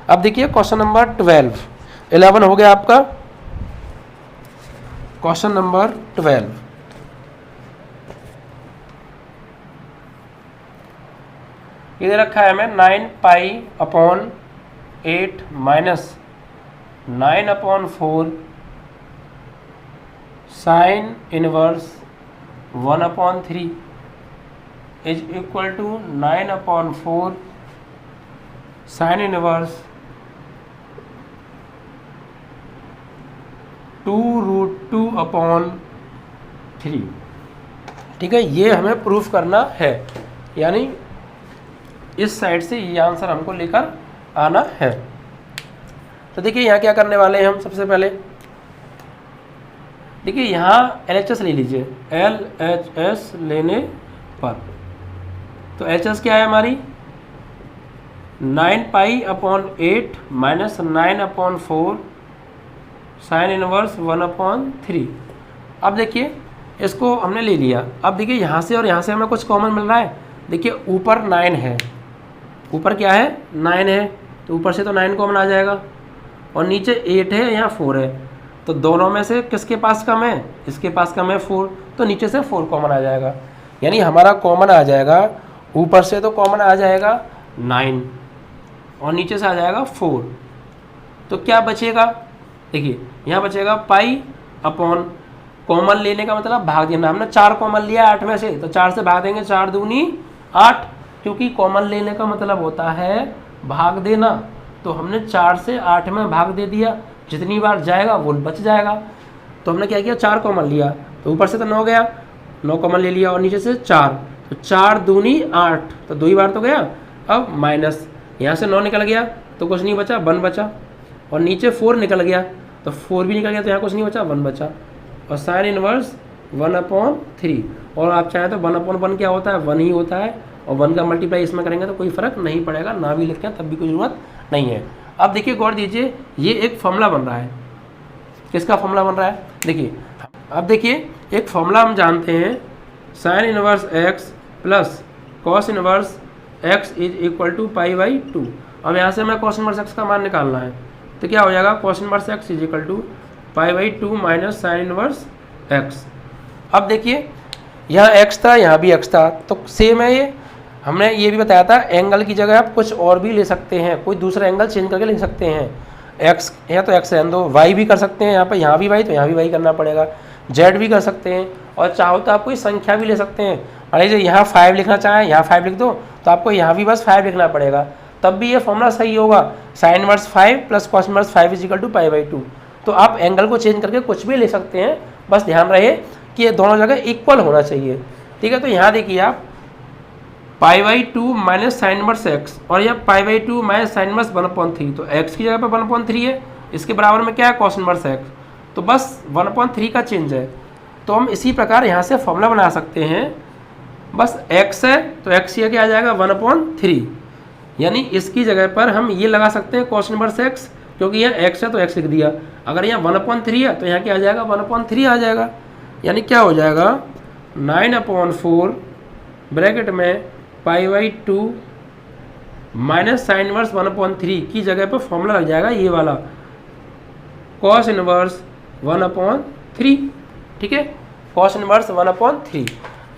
अब देखिए क्वेश्चन नंबर 11 हो गया आपका। क्वेश्चन नंबर 12, ये दे रखा है हमें 9 pi upon 8 minus 9 upon 4 sine inverse 1 upon 3 is equal to 9 upon 4 sine inverse 2√2 upon 3। ठीक है, ये हमें प्रूफ करना है, यानी इस साइड से ये आंसर हमको लेकर आना है। तो देखिए यहाँ क्या करने वाले हैं हम, सबसे पहले देखिए यहाँ LHS ले लीजिए, LHS लेने पर तो LHS क्या है हमारी 9 pi upon 8 minus 9 upon 4 sine inverse 1 upon 3। अब देखिए इसको हमने ले लिया। अब देखिए यहाँ से और यहाँ से हमें कुछ कॉमन मिल रहा है। देखिए ऊपर 9 है, ऊपर क्या है 9 है, तो ऊपर से तो 9 कॉमन आ जाएगा, और नीचे 8 है, यहाँ 4 है, तो दोनों में से किसके पास कम है, इसके पास कम है 4, तो नीचे से 4 कॉमन आ जाएगा। यानी हमारा कॉमन आ जाएगा, ऊपर से तो कॉमन आ जाएगा 9 और नीचे से आ जाएगा 4, तो क्या बचेगा, देखिए यहाँ बचेगा पाई अपॉन, कॉमन लेने का मतलब भाग देना, हमने 4 कॉमन लिया 8 में से, तो 4 से भाग देंगे, 4 दूनी 8, क्योंकि कॉमन लेने का मतलब होता है भाग देना, तो हमने 4 से 8 में भाग दे दिया, जितनी बार जाएगा वो बच जाएगा। तो हमने क्या किया 4 कॉमन लिया, तो ऊपर से तो 9 गया, 9 कॉमन ले लिया और नीचे से 4, तो 4 दूनी 8, तो 2 ही बार तो गया। अब माइनस, यहाँ से 9 निकल गया तो कुछ नहीं बचा, 1 बचा, और नीचे 4 निकल गया तो 4 भी निकल गया, तो यहाँ कुछ नहीं बचा, 1 बचा, और साइन इनवर्स 1 अपॉन 3, और आप चाहें तो 1 अपॉन 1 क्या होता है 1 ही होता है, और 1 का मल्टीप्लाई इसमें करेंगे तो कोई फर्क नहीं पड़ेगा, ना भी लिखें तब भी कोई ज़रूरत नहीं है। अब देखिए गौर दीजिए, ये एक फॉर्मूला बन रहा है, किसका फॉर्मूला बन रहा है, देखिए अब देखिए एक फॉर्मूला हम जानते हैं, sine inverse x plus cos inverse x is equal to pi by 2। अब यहाँ से हमें कॉस इनवर्स x का मान निकालना है, तो क्या हो जाएगा cos inverse x is equal to pi by 2 minus sine inverse x। अब देखिए यहाँ एक्स था, यहाँ भी एक्स था, तो सेम है ये। हमने ये भी बताया था एंगल की जगह आप कुछ और भी ले सकते हैं, कोई दूसरा एंगल चेंज करके ले सकते हैं। एक्स या तो एक्स रहने दो, वाई भी कर सकते हैं, यहाँ पर यहाँ भी वाई तो यहाँ भी वाई करना पड़ेगा, जेड भी कर सकते हैं, और चाहो तो आप कोई संख्या भी ले सकते हैं। मान लीजिए यहाँ 5 लिखना चाहें, यहाँ 5 लिख दो, तो आपको यहाँ भी बस 5 लिखना पड़ेगा, तब भी ये फॉर्मूला सही होगा। Sine inverse 5 plus cos inverse 5 is equal to π/2। तो आप एंगल को चेंज करके कुछ भी ले सकते हैं, बस ध्यान रहे कि ये दोनों जगह इक्वल होना चाहिए, ठीक है। तो यहाँ देखिए आप π/2 माइनस साइन इनवर्स एक्स, और यह π/2 माइनस साइन इनवर्स 1/3, तो x की जगह पे 1/3 है, इसके बराबर में क्या है कॉस इनवर्स एक्स, तो बस 1/3 का चेंज है। तो हम इसी प्रकार यहाँ से फॉर्मूला बना सकते हैं, बस x है तो x ये क्या आ जाएगा 1/3, यानी इसकी जगह पर हम ये लगा सकते हैं कॉस इनवर्स x, क्योंकि यहाँ x है तो x लिख दिया। अगर यहाँ 1/3 है तो यहाँ क्या आ जाएगा 1/3 आ जाएगा, यानी क्या हो जाएगा 9/4 ब्रैकेट में π/2 माइनस साइन इनवर्स 1/3 की जगह पर फॉर्मूला लग जाएगा ये वाला कॉस इनवर्स 1/3, ठीक है, कॉस इनवर्स 1/3।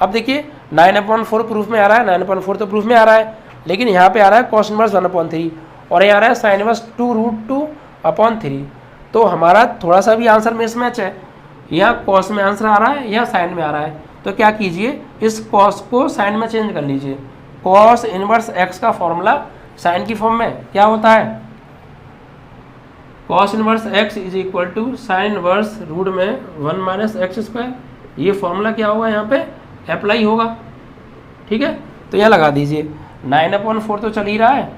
अब देखिए 9/4 प्रूफ में आ रहा है, 9/4 तो प्रूफ में आ रहा है, लेकिन यहाँ पे आ रहा है कॉस इनवर्स 1/3 और यहाँ आ रहा है साइन इनवर्स 2√2/3। तो हमारा थोड़ा सा भी आंसर मिसमैच है, यहाँ कॉस में आंसर आ रहा है, यहाँ साइन में आ रहा है। तो क्या कीजिए, इस कॉस को साइन में चेंज कर लीजिए। कॉस इनवर्स एक्स का फॉर्मूला साइन की फॉर्म में क्या होता है, cos inverse x is equal to sine inverse root में 1 माइनस एक्स स्क्वायर। ये फॉर्मूला क्या होगा यहाँ पे अप्लाई होगा, ठीक है। तो यहाँ लगा दीजिए 9/4 तो चल ही रहा है,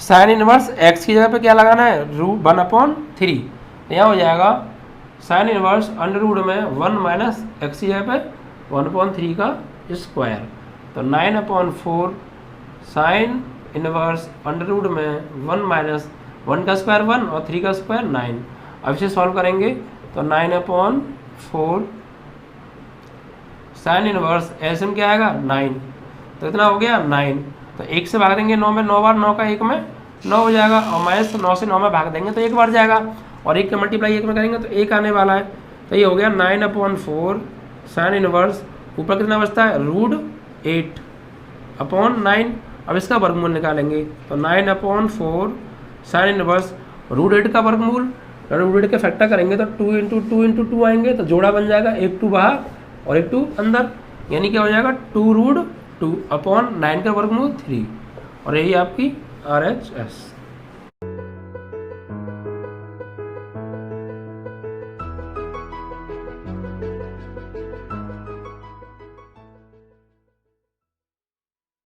साइन इनवर्स एक्स की जगह पे क्या लगाना है √1/3, तो यहाँ हो जाएगा साइन इनवर्स अंडर रूट में 1 माइनस एक्स की जगह पे 1/3 का स्क्वायर। तो 9/4 साइन इनवर्स अंडर रूट में 1 माइनस 1 का स्क्वायर 1 और 3 का स्क्वायर 9। अब इसे सॉल्व करेंगे तो 9/4 साइन इनवर्स एलसीएम क्या आएगा 9, तो इतना हो गया 9। तो 1 से भाग देंगे 9 में, 9 बार 9 का 1 में 9 हो जाएगा, और माइनस 9 से 9 में भाग देंगे तो 1 बार जाएगा, और 1 का मल्टीप्लाई 1 में करेंगे तो 1 आने वाला है। तो ये हो गया 9/4 साइन इनवर्स, ऊपर कितना बचता है √8/9। अब इसका वर्गमूल निकालेंगे तो 9/4 साइन इनवर्स √8 का वर्गमूल, √8 के फैक्टर करेंगे तो 2 × 2 × 2 आएंगे, तो जोड़ा बन जाएगा, एक 2 बाहर और एक 2 अंदर, यानी क्या हो जाएगा 2√2/9 का वर्गमूल 3, और यही आपकी RHS।